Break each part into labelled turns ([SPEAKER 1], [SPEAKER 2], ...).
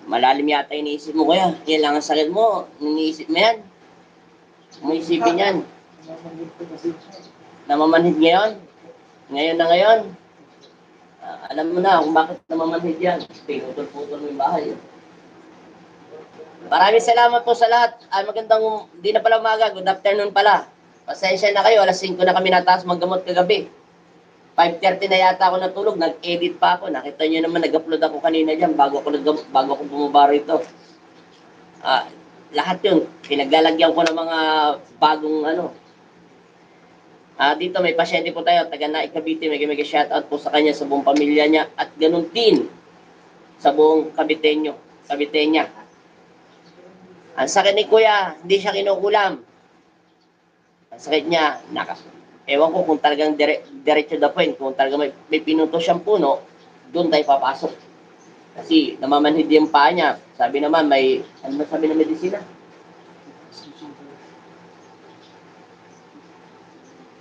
[SPEAKER 1] Malalim yata iniisip mo kaya. Kailangan sakit mo. Iniisip mo yan. Mo isipin yan. Namamanhid ngayon? Ngayon na ngayon? Alam mo na kung bakit namamanhid yan. Pinutol-putol mo yung bahay. Maraming salamat po sa lahat. Magandang, di na pala umaga. Good afternoon pala. Pasensya na kayo. Alas 5 na kami nataas maggamot kagabi. 5:30 na yata ako natulog. Nag-edit pa ako. Nakita nyo naman, nag-upload ako kanina dyan bago ako bumaba rito. Lahat yun. Pinaglalagyan ko ng mga bagong ano. Dito may pasyente po tayo, taga Naik Cavite, mega shoutout po sa kanya, sa buong pamilya niya, at ganun din sa buong Caviteña. Ang sakit ni Kuya, hindi siya kinukulam. Ang sakit niya, ewan ko kung talagang diretso the point, kung talagang may pinuto siyang puno, doon tayo papasok. Kasi namamanhid yung paa niya. Sabi naman, ano sabi ng medisina?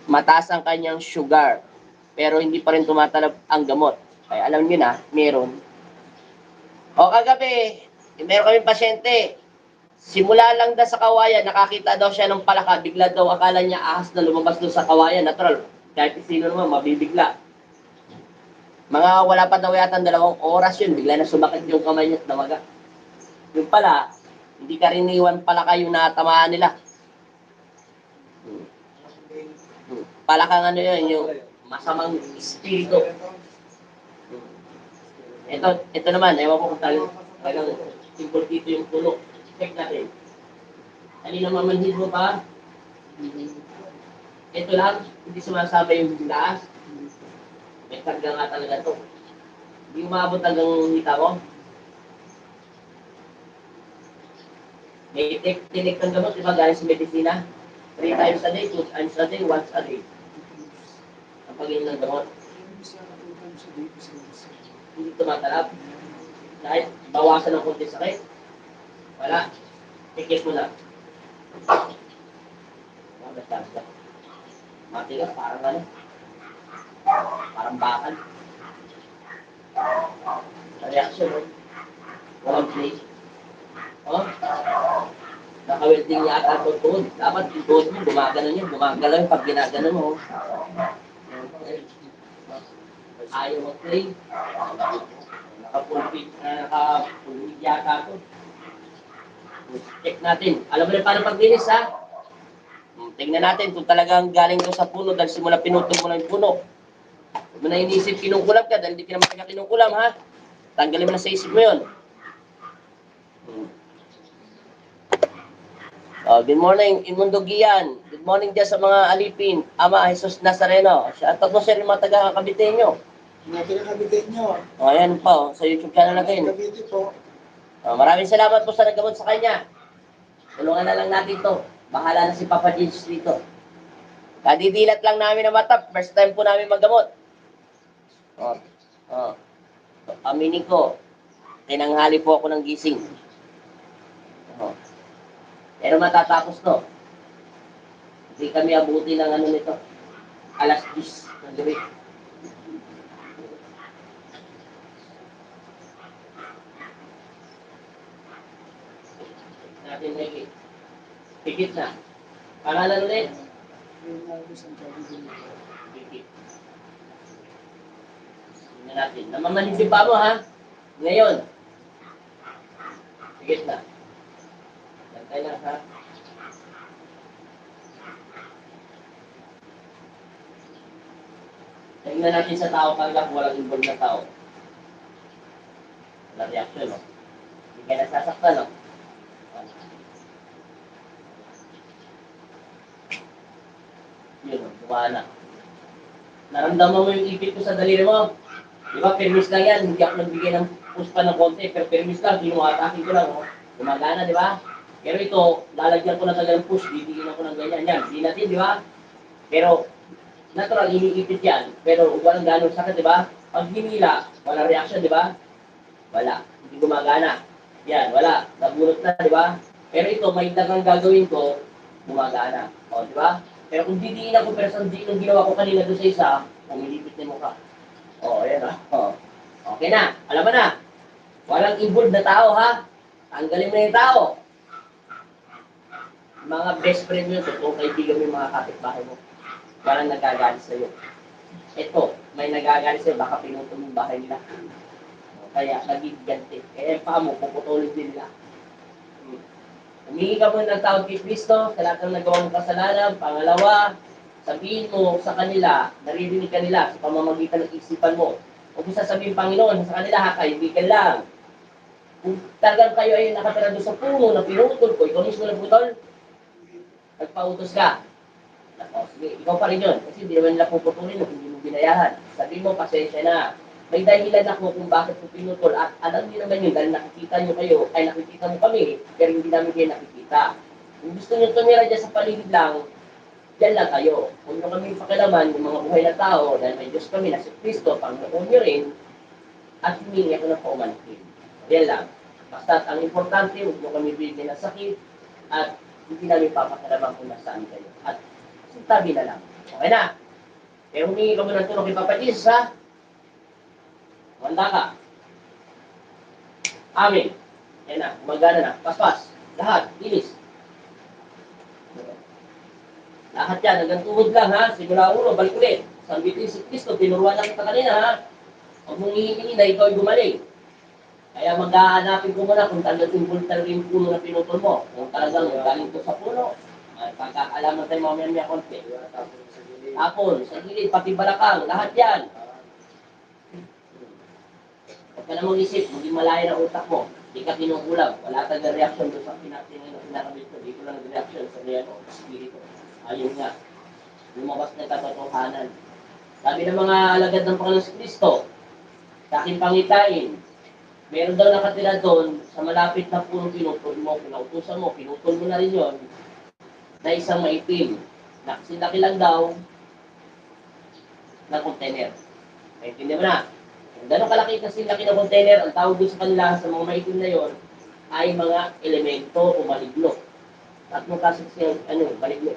[SPEAKER 1] Mataas ang kanyang sugar, pero hindi pa rin tumatalab ang gamot. Kaya alam niyo na, meron. O kagabi, meron kaming pasyente. Simula lang daw sa kawayan, nakakita daw siya ng palaka, bigla daw akala niya ahas na lumabas doon sa kawayan. Natural, kahit sino naman, mabibigla. Mga wala pa daw yata 2 oras yun, bigla na sumakit yung kamay niya at namaga. Yung pala, hindi karaniwan palaka yung natamaan nila. Palakang ano yun, yung masamang espiritu. Ito naman, ewan ko kung talagang simple dito yung puno. Check natin. Kanina mamanhid mo pa. Ito lang, hindi sumasama yung taas. May karga nga talaga ito. Hindi umabot hanggang hita ko. May tinik ng gamot, di ba, galing sa medisina? 3 times a day, 2 times a day, once a day. Ang pag-inom ng gamot. Hindi tumatalab. Kahit bawasan ng konti sakit. Wala. Tikip mo na. Basta. Matigas, parang ano. Parang bakal. Reaction, no? Walang play. Oh? Naka-welding yata ito tuhod. Dapat yung tuhod mo, gumagano yun. Gumagalaw yung pag ginagano mo. Ayaw mag-play. Naka-pulpig yata ito. Check natin. Alam mo na paano paglinis, ha? Tingnan natin kung talagang galing ko sa puno dahil simula pinutol mo na yung puno. Huwag mo na inisip kinukulam ka dahil hindi ka naman talaga kinukulam, ha? Tanggalin mo na sa isip mo yun. Good morning, Imundo Gian. Good morning dyan sa mga alipin. Ama, Jesus Nazareno. Shoutout mo sa mga taga-Caviteño.
[SPEAKER 2] Mga taga-Caviteño.
[SPEAKER 1] Ayan po, sa YouTube channel natin.
[SPEAKER 2] Cavite po.
[SPEAKER 1] Maraming salamat po sa naggamot sa kanya. Tulungan na lang natin to. Bahala na si Papa Jesus dito. Kadidilat lang namin na mata. First time po namin maggamot. Aminin ko, tinanghali po ako ng gising. Pero matatapos to. Hindi kami abuti ng ano nito. Alas 10 ng gabi. Natin may pikit na. Pangalan ulit? Pikit. Tingnan natin. Namamanhid pa mo, ha? Ngayon. Pikit na. Gantay lang, ha? Tingnan natin sa tao talaga kung walang involved na tao. Wala reaction, no? Hindi ka nasasaktan, no? Yun, gumana. Naramdaman mo yung ipit ko sa daliri mo. Di ba, permis lang yan. Hindi ako nagbigay ng push pa ng konti, pero permis lang. Kinuatakin ko lang, oh. Gumagana, di ba? Pero ito, lalagyan ko na talaga ng push. Bibigyan ako ng ganyan. Yan, di natin, di ba? Pero, natural, iniipit yan. Pero, walang ganong sakit, di ba? Pag hinila, walang reaction, di ba? Wala. Hindi gumagana. Yan, wala. Nabulot na, di ba? Pero ito, may dagang gagawin ko, gumagana. O, di ba? Pero kung didiin ako, pero sa diin yung ginawa ko kanina doon sa isa, pumilipit na mukha. O, ayan, ha? O. Okay na. Alam mo na. Walang involved na tao, ha? Tanggalin mo na yung tao. Mga best friend mo, totoo kaibigan mo yung mga kapitbahay mo. Walang nagagalit sa'yo. Ito, may nagagalit sa'yo, baka pinutol mo yung bahay nila. Kaya, naging ganti. Kaya yung paa mo, puputulin din nila. Humingi ka muna ng tawad kay Kristo sa lahat ng nagawa mong kasalanan. Pangalawa, sabihin mo sa kanila, naririnig ka nila sa pamamagitan ng isipan mo. Huwag mo sasabihin, Panginoon, sa kanila, ha, kaibigan lang. Kung talagang kayo ay nakatira doon sa puno na pinutol ko, ikaw mismo nagputol, nagpautos ka. O, sige, ikaw pa rin yun. Kasi hindi naman nila puputulin kung hindi mo binayaran. Sabihin mo, pasensya na. May dahilan ako kung bakit ko pinutol at alam niyo naman yun dahil nakikita niyo kayo, ay nakikita mo kami, pero hindi namin kayo nakikita. Kung gusto niyo tumira dyan sa paligid lang, dyan lang kayo. Kung nyo kami pakilaman, yung mga buhay na tao, dahil may Diyos kami na si Kristo, Panginoon niyo rin, at humingi ako ng paumanhin. Yan lang. Basta ang importante, huwag mo kami bigyan ng sakit, at hindi namin papakilaman kung nasaan kayo. At sintabi na lang. Okay na? Kaya humingi ka mo ng tulong kay Papa Jesus, ha? Wanda ka. Amin. Yan na, gumagana na. Paspas. Lahat. Linis. Lahat yan. Hanggang tuhod lang, ha? Simula ulo, balik ulit. Sambitin si Kristo, tinuruan lang kita kanina, ha? Huwag mong hihingin na ikaw ay gumaling. Kaya maghahanapin ko muna kung talagang involved talaga yung puno na pinutol mo. Kung talagang galing to sa puno, ay pagkakaalaman tayo mamaya konti. Tapon, sa gilid, pati balakang, lahat yan. Huwag ka na mag-isip, maging malayo na utak mo. Hindi ka kinukulang. Wala kang reaction doon sa pinakabit ko. Hindi ko lang reaction sa real o spirito. Ayun nga. Lumabas na katotohanan. Sabi ng mga alagad ng Panginoon Kristo, sa aking pangitain, meron daw nakatira doon sa malapit na punong pinutol mo, pinautusan mo, pinutol mo na rin yon na isang maitim. Naksilaki lang daw na container. Naintindihan mo na? Kung gano'ng kalaki kasi laki ng container, ang tawag doon sa kanila sa mga maitim na yon ay mga elemento o maligno. Tatlong kasi siya, maligno.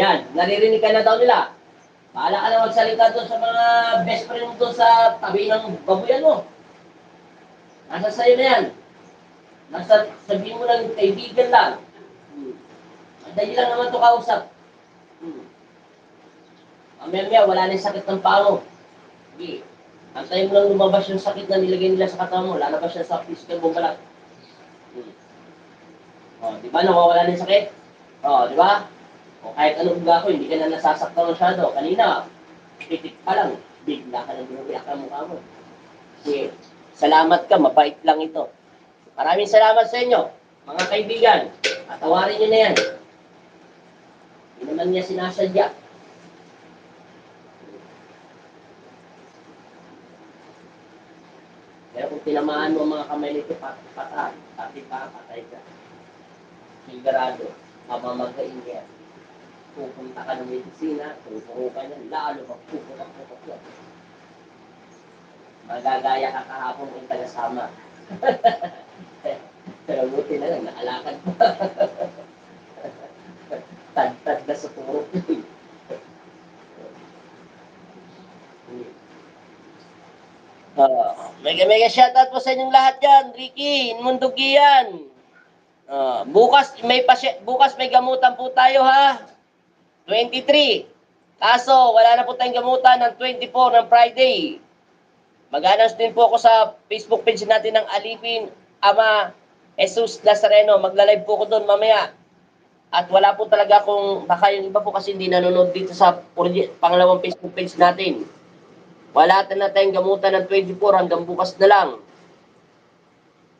[SPEAKER 1] Yan, naririnig ka na daw nila. Bahala ka na magsalita doon sa mga best friend mo doon sa tabi ng babuyan mo. Nasa sa'yo na yan. Sabihin mo lang, kaibigan lang. Madali lang naman ito kausap. Mamaya, wala na yung sakit ng paa mo. Sige. Antayin mo lang lumabas yung sakit na nilagay nila sa katawan mo. Lalabas siya sa physical mo balat. O, di ba? Nawawala na yung sakit? O, di ba? O, kahit anong uga ko, hindi ka na nasasaktan masyado. Kanina, titik pa lang. Bigla ka na binubiyak ang mukha mo. Sige. Salamat ka, mabait lang ito. Maraming salamat sa inyo, mga kaibigan. Patawarin nyo na yan. Hindi naman niya sinasadya. Pero kung tinamaan mo mga kamay nito, patay. Patay ka. Sigurado, mamamagain yan. Pupunta ka ng medisina, tuturo ka niyan, lalo magpuputak-putak yan. Magagaya ka kahapon kung tagasama. Pero buti na lang, nakalakad pa. Tad-tad na sa puro. Mega shoutout po sa inyong lahat dyan. Ricky, Mundugi yan. Bukas may gamutan po tayo, ha? 23. Kaso, wala na po tayong gamutan ng 24 ng Friday. Mag-announce din po ako sa Facebook page natin ng Alipin Ama Jesus Nazareno. Magla-live po ako doon mamaya. At wala po talaga akong, baka yung iba po kasi hindi nanonood dito sa pangalawang Facebook page natin. Wala na tayong gamutan ng 24 hanggang bukas na lang.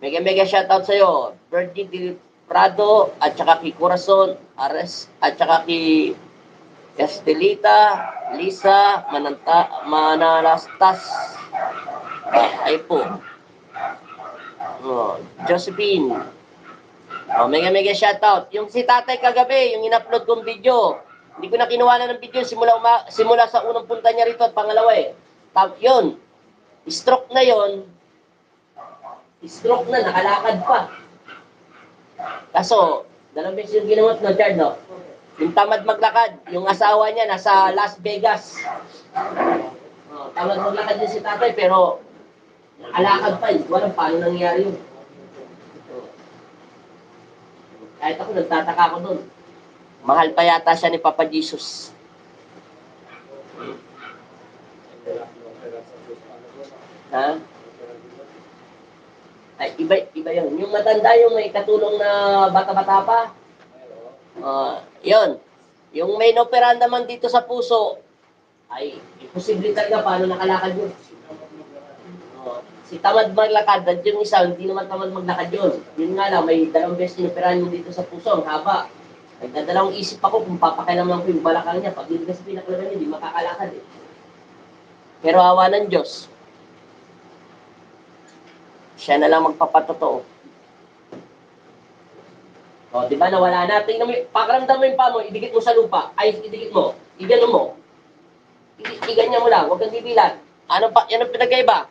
[SPEAKER 1] Mega shoutout sa'yo. Virgin Del Prado at saka kay Corazon Ares at saka kay Estelita, Lisa, Manalastas. Ay po. Josephine. Mega shoutout. Yung si tatay kagabi, yung in-upload kong video. Hindi ko na kinuha na ng video simula sa unang punta niya rito at pangalawa eh. Yun. Stroke na yun. Stroke na, nakalakad pa. Kaso, dalawang beses yung ginamot na Chard, no? Yung tamad maglakad, yung asawa niya nasa Las Vegas. Tamad maglakad din si tatay, pero Alakad pa, hindi ko alam paano nangyari yun. Kahit ako, nagtataka ako doon. Mahal pa yata siya ni Papa Jesus. Ha? Ay, iba yun. Yung matanda, yung may katulong na bata-bata pa. Yun. Yung may inoperanda naman dito sa puso, ay, imposible talaga paano nakalakad yun. Si tamad maglakad, at yung isa, hindi naman tamad maglakad yun. Yun nga lang, may dalawang beses inoperahan yun dito sa puso, ang haba. Nagdadalawang isip ako kung papakailaman ko yung balakang niya. Pag hindi kasi pinaklaman niya, hindi makakalakad eh. Pero awa ng Diyos, siya na lang magpapatotoo. O, di ba nawala na? Tingnan mo, pakaramdam mo yung pa mo, idikit mo sa lupa. Ay, idikit mo. Igano mo. Iganyan mo lang, huwag kang bibilan. Ano pa, yan ang pinagkaiba.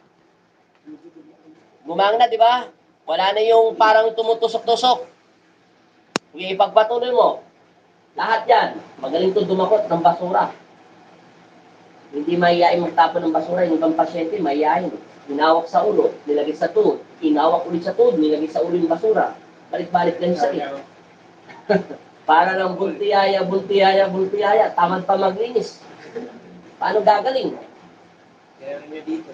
[SPEAKER 1] Gumang na, di ba? Wala na yung parang tumutusok-tusok. Ipagpatuloy mo. Lahat yan, magaling to dumakot ng basura. Hindi mahihain magtapon ng basura. Yung ibang pasyente, mahihain. Inawak sa ulo, nilagay sa tuhod. Inawak ulit sa tuhod, nilagay sa ulo yung basura. Balik-balik lang yung sakit. Para lang bultiyaya, bultiyaya, bultiyaya. Tamad pa maglinis. Paano gagaling?
[SPEAKER 2] Kaya niya dito.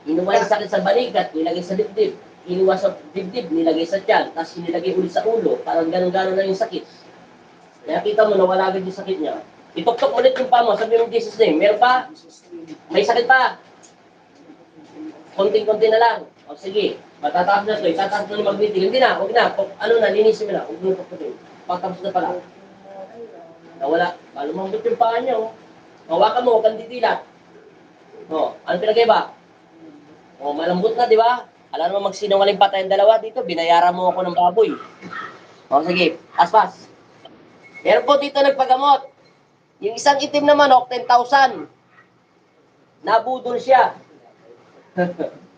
[SPEAKER 1] Inuwa yung sakit sa balikat, nilagay sa dibdib. Inuwa sa dibdib, nilagay sa tiyan. Tapos nilagay ulit sa ulo. Parang ganun-ganun na yung sakit. Kaya kita mo, nawala agad yung sakit niya. Ituktok ulit yung pa mo, sabi mo Jesus name. Meron pa? May sakit pa? Konting-konti na lang. O sige, matataas na ito. Itataas na ng magnetic. Hindi na, huwag na. Ano na, linisin mo na. Huwag mo tuktukin. Pagtapos na pala. Nawala. Lumambot yung paa niya, oh. Hawakan mo, huwag kang didilat. O, ano pinagkaiba? O, malambot na, di ba? Alam mo, magsinungaling pa tayong dalawa dito. Binayaran mo ako ng baboy. O, sige. Aspas. Meron po dito nagpagamot. Yung isang itim na manok, 10,000. Nabudol siya.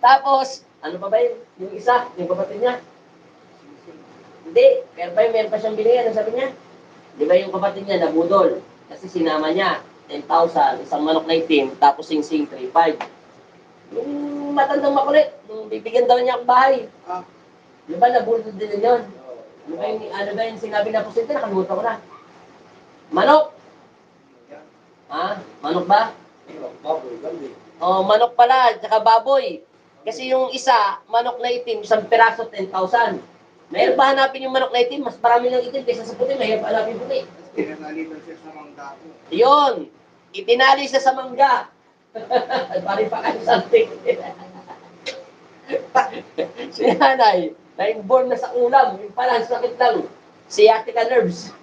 [SPEAKER 1] Tapos, ano pa ba yun? Yung isa, yung kapatid niya? Hindi. Pero ba yun, meron pa siyang binigyan. Ano sabi niya? Di ba yung kapatid niya nabudol? Kasi sinama niya, 10,000, isang manok na itim, tapos sing-sing, 3,500. Yung matandang makulit, nung bibigyan daw niya ang bahay. Di ba, nabudol din yun? Ano ba yung sinabi na posente? Nakalimutan ko na. Manok! Ha? Manok ba? Oh, manok pala, tsaka baboy. Kasi yung isa, manok na itim, isang piraso, 10,000. Mahirap ba hanapin yung manok na itim? Mas marami ng itim kaysa sa puti, mahirap hanapin yung puti.
[SPEAKER 2] Pinanalitan siya sa mangga ko.
[SPEAKER 1] Yun, itinali siya sa mangga. Pari pa kayo something. Si nanay, na-inborn na sa ulam, yung pala, sakit lang. Sciatica nerves.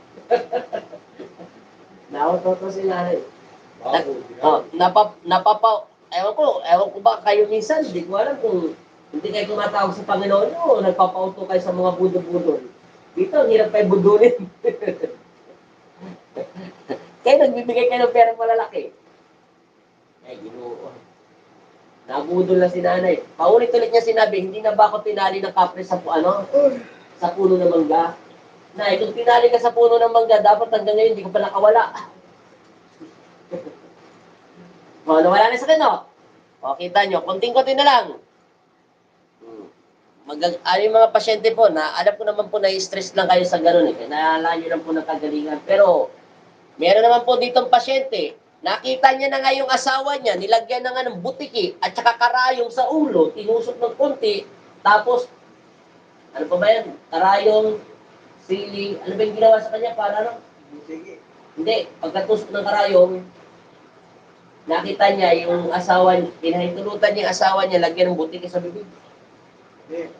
[SPEAKER 1] Nautoto si nanay. Ewan ko ba kayo minsan, hindi ko alam kung hindi kayo tumatawag sa Panginoon o nagpapauto kayo sa mga budol-budol. Dito, ang hirap kayo budulin. Kayo nagbibigay kayo ng perang malalaki. Ay, Ginoo. Nabudol na si nanay. Paulit-ulit niya sinabi, hindi na ba ako tinali ng kapre sa sa puno ng mangga? Nay, kung tinali ka sa puno ng mangga, dapat hanggang ngayon hindi ko pa nakawala. O, nawala na sa akin, no? O, kita nyo, konting-konti na lang. Yung mga pasyente po, na alam ko naman po na stress lang kayo sa gano'n eh. Naalala lang po ng kagalingan. Pero, meron naman po ditong pasyente, nakita niya na nga yung asawa niya, nilagyan na nga ng butiki at saka karayong sa ulo, tinusok ng konti, tapos, ano pa ba yan? Karayong, sili, ano ba yung ginawa sa kanya? Para ano?
[SPEAKER 2] Sige.
[SPEAKER 1] Hindi, pagkatusok ng karayong, nakita niya yung asawa niya, pinahintulutan niya yung asawa niya, lagyan ng butiki sa bibig.
[SPEAKER 2] Hindi.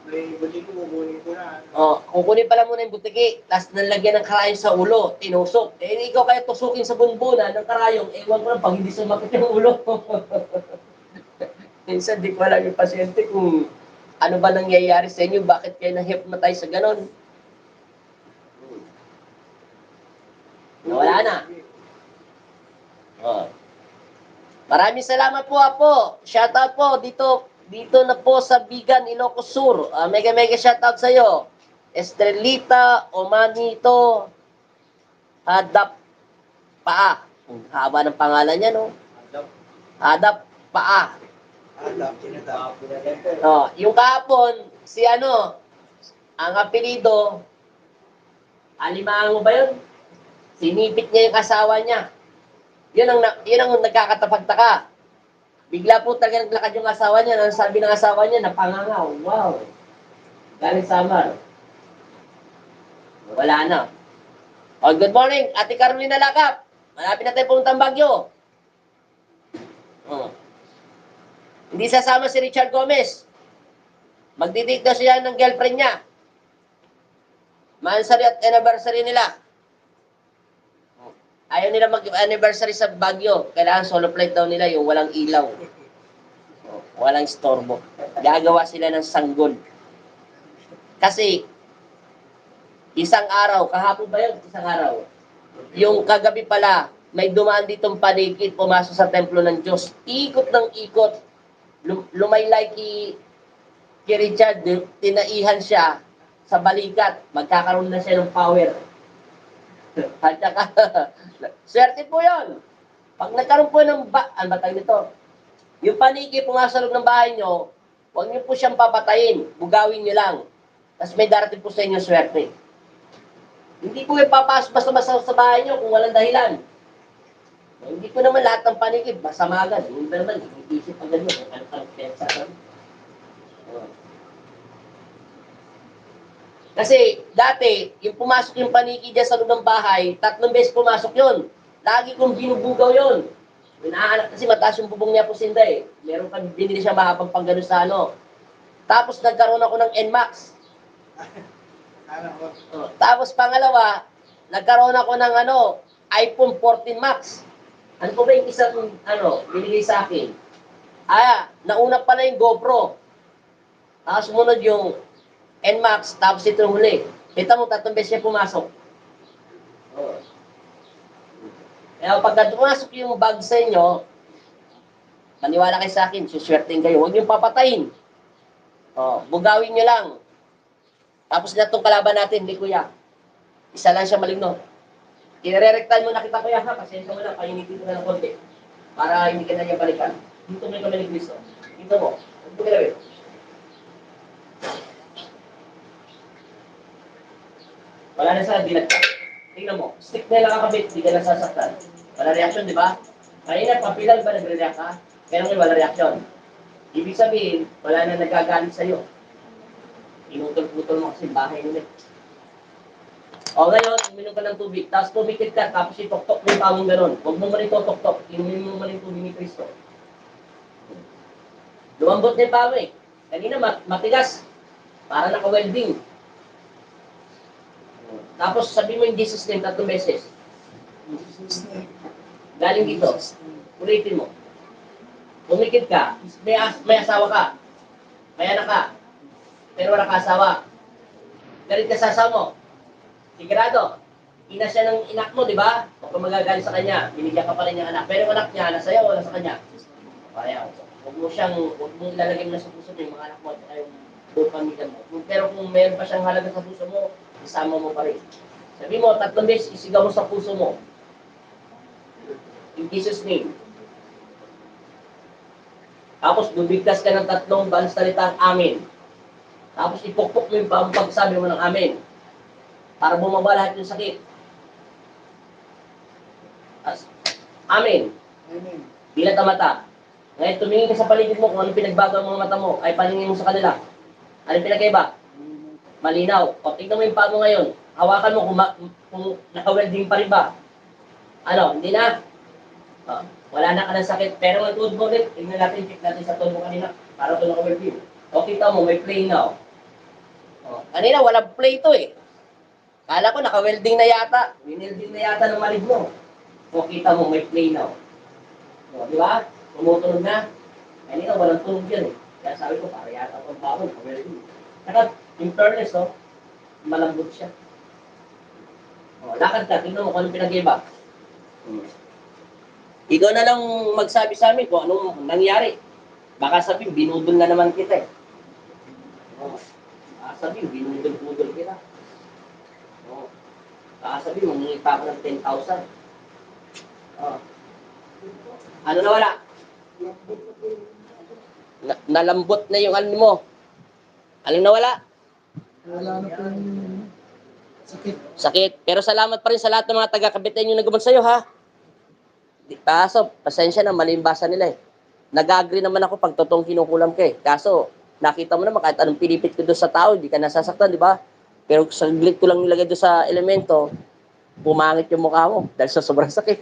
[SPEAKER 2] May buti ko, kukunin ko na.
[SPEAKER 1] O, kukunin pala muna yung butiki, tapos nalagyan ng karayong sa ulo, tinusok. Eh, ikaw kaya tusukin sa bunbunan ng karayong, ewan ko lang pag hindi sumakit yung ulo. Minsan, di ko alam yung pasyente kung ano ba nangyayari sa inyo, bakit kayo na-hypnotize sa ganon. Nawala na. O. Maraming salamat po, Apo. Shoutout po dito na po sa Bigan, Ilocos Sur. Mega shoutout sa iyo. Estrelita Omanito Hadap Paa. Haba ng pangalan niya, no? Hadap
[SPEAKER 3] paa.
[SPEAKER 2] Tinatap.
[SPEAKER 3] Oh, yung kahapon, si ano, ang apelido, Alimango ba yun? Sinipit niya yung asawa niya. Yun ang nagkakatapagtaka. Bigla po talaga naglakad yung asawa niya. Ang sabi ng asawa niya, napangangaw. Wow. Galing Samar. Wala na. Oh, good morning, Ate Carolina Lakap. Malapit na tayo puntang Bagyo. Oh. Hindi sasama si Richard Gomez. Magdidate daw siya ng girlfriend niya. Mansari at anniversary nila. Ayaw nila mag-anniversary sa Baguio. Kailangan solo flight daw nila yung walang ilaw. Walang storbo. Gagawa sila ng sanggol. Kasi, isang araw, kahapon ba yun? Isang araw. Yung kagabi pala, may dumaan ditong paligid, pumasok sa templo ng Diyos. Ikot ng ikot. Lumaylay kay Richard, tinaihan siya sa balikat. Magkakaroon na siya ng power. At saka, swerte po yun. Pag nagkaroon po ng ano ba tawag nito? Yung paniki po nga sa loob ng bahay nyo, huwag nyo po siyang papatayin. Bugawin nyo lang. Tapos may darating po sa inyo swerte. Hindi po ipapasok basta-basta sa bahay nyo kung walang dahilan. Hindi po naman lahat ng paniki, masama agad. Hindi ba naman, isip agad yun. Ano pensa agad. Kasi dati, yung pumasok yung paniki dyan sa loob ng bahay, 3 beses pumasok yun. Lagi kong binubugaw yun. Inaanak kasi mataas yung bubong niya po Sinda eh. Meron pa binili siya mahabang panggano sa ano. Tapos nagkaroon ako ng NMAX. Tapos pangalawa, nagkaroon ako ng iPhone 14 Max. Ano po ba yung isang binigay sa akin? Nauna pala yung GoPro. Tapos sumunod yung NMAX, tapos ito huli. Kita mo, 3 beses siya pumasok. Kaya pagka pumasok yung bag sa inyo, maniwala kayo sa akin, suswertein kayo. Huwag niyong papatayin. Bugawin niyo lang. Tapos na itong kalaban natin, hindi kuya. Isa lang siya maligno. Ire-rectan mo na kita kuya ha, pasensya mo lang, painitin ko na ng konti. Para hindi ka na niya balikan. Dito mo yung kami ni Cristo. Dito mo. Dito mo gawin. Wala na sa dilag ka. Tingnan mo, stick na lang kakabit, hindi ka nasasaktan. Wala reaction, di ba? Kanina, papilang ba nagre-react ka? Kaya ngayon, wala reaction. Ibig sabihin, wala na nagagalit sa'yo. Inutol-putol mo kasi bahay nila. O ngayon, uminom ka ng tubig, tapos pumikit ka, tapos itok-tok mo yung pamong gano'n. Huwag mo man ito-tok-tok, inumin mo man yung tubig ni Cristo. Lumambot na yung pamo eh. Kanina, matigas. Para naka-welding. Tapos sabi mo yung Jesus name 3 beses. Galing dito. Ulitin mo. Pumikit ka. May asawa ka. May anak ka. Pero wala ka asawa. Galit ka sa asawa mo. Sigurado. Ina siya ng inak mo, di ba? Huwag ka magagalit sa kanya. Binigyan ka pa rin yung anak. Pero yung anak niya, nasa iyo, wala sa kanya. Kaya, huwag mo ilalagay mo na sa puso mo yung mga anak mo at yung buong pamilya mo. Pero kung mayroon pa siyang halaga sa puso mo, isama mo pa rin. Sabi mo, 3 beses, isigaw mo sa puso mo. In Jesus' name. Tapos, bubigkas ka ng 3 balang salitang amen. Tapos, ipukpok mo yung pagsabi mo ng amen. Para bumaba lahat yung sakit. Amen.
[SPEAKER 2] Amen.
[SPEAKER 3] Dilat ang mata. Ngayon, tumingin ka sa paligid mo kung ano pinagbago ang mga mata mo, ay paningin mo sa kanila. Ano pinagkaiba? Malinaw. O, tignan mo yung paa mo ngayon. Hawakan mo kung naka-welding pa rin ba. Hindi na. Wala na ka ng sakit. Pero ang tuhod mo ulit, tignan natin, check natin sa tuhod mo kanina. Para ito naka-welding. O, kita mo, may play now. Kanina, walang play to eh. Kala ko naka-welding na yata. Winelding na yata ng malig mo. O, kita mo, may play now. Di ba? Tumutunog na. Kanina, walang tunog yan eh. Kaya sabi ko, para yata itong pao, naka-welding. Saka, in fairness, malambot siya. Lakad ka, tingnan mo kung anong pinag-iba. Ikaw na lang magsabi sa amin kung anong nangyari. Baka sabihin, binudol na naman kita eh. Baka sabihin, binudol-budol kita. Baka sabihin, mangingi pa ako ng 10,000. Ano na wala? Nalambot na yung ano mo. Anong nawala?
[SPEAKER 2] Wala na po yung sakit.
[SPEAKER 3] Sakit. Pero salamat pa rin sa lahat ng mga taga-Cavite yung nagabag sa'yo, ha? Kaso, pasensya na, mali yung basa nila eh. Nag-agree naman ako pag totoong kinukulam ka eh. Kaso, nakita mo naman kahit anong pinipit ko doon sa tao, hindi ka nasasaktan, di ba? Pero saglit ko lang nilagay doon sa elemento, pumangit yung mukha mo dahil sa sobrang sakit.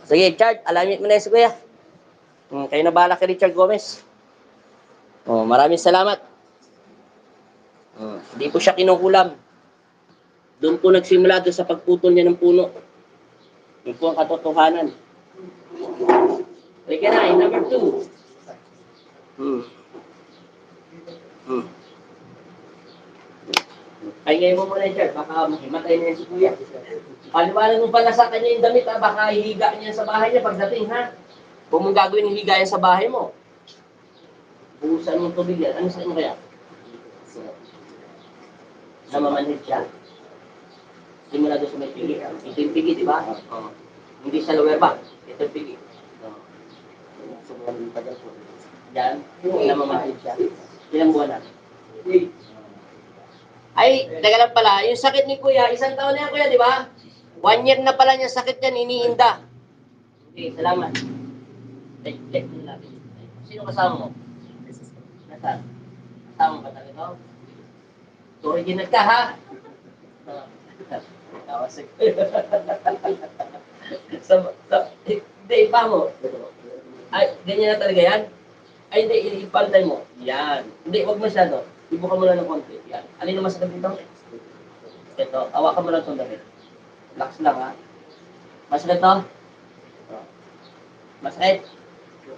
[SPEAKER 3] Sige, Richard, alamit mo na yun si Kuya. Kayo na bahala kay Richard Gomez. Maraming salamat. Hindi ko siya kinukulam. Doon po nagsimula doon sa pagputol niya ng puno. Yun po ang katotohanan. Sige na, number 2. Ay, ngayon mo muna, Richard. Baka mahimatay na yan si Kuya. Paliwanag mo pala sa kanya yung damit, ha? Baka hihiga niya sa bahay niya pagdating, ha? Kung mong gagawin yung higa yan sa bahay mo. Buhusan mong tubig yan. Ano sa inyo kaya? Namamanhid siya. Simula doon sa may pigi. Ito yung pigi, di ba? Hindi sa lower back. Ito yung pigi. Diyan, namamanhid siya. Ilang buwan na? Ay, teka lang pala, yung sakit ni Kuya, 1 taon na yan, Kuya, di ba? 1 year na pala niya sakit yan, iniinda. Okay, salamat. Check din natin. Sino kasama mo? Nasaan? Kasama mo ba talaga? So, original ka, ha? Kawasik. Hindi, ipa mo. Ay, ganyan na talaga yan? Ay, hindi, ipantay mo. Yan. Hindi, wag masyado. Ibuka mo lang ng konti. Yan. Alin na masakit dito? Ito, awakan mo lang itong damit. Relax lang, ha? Masakit to? Masakit?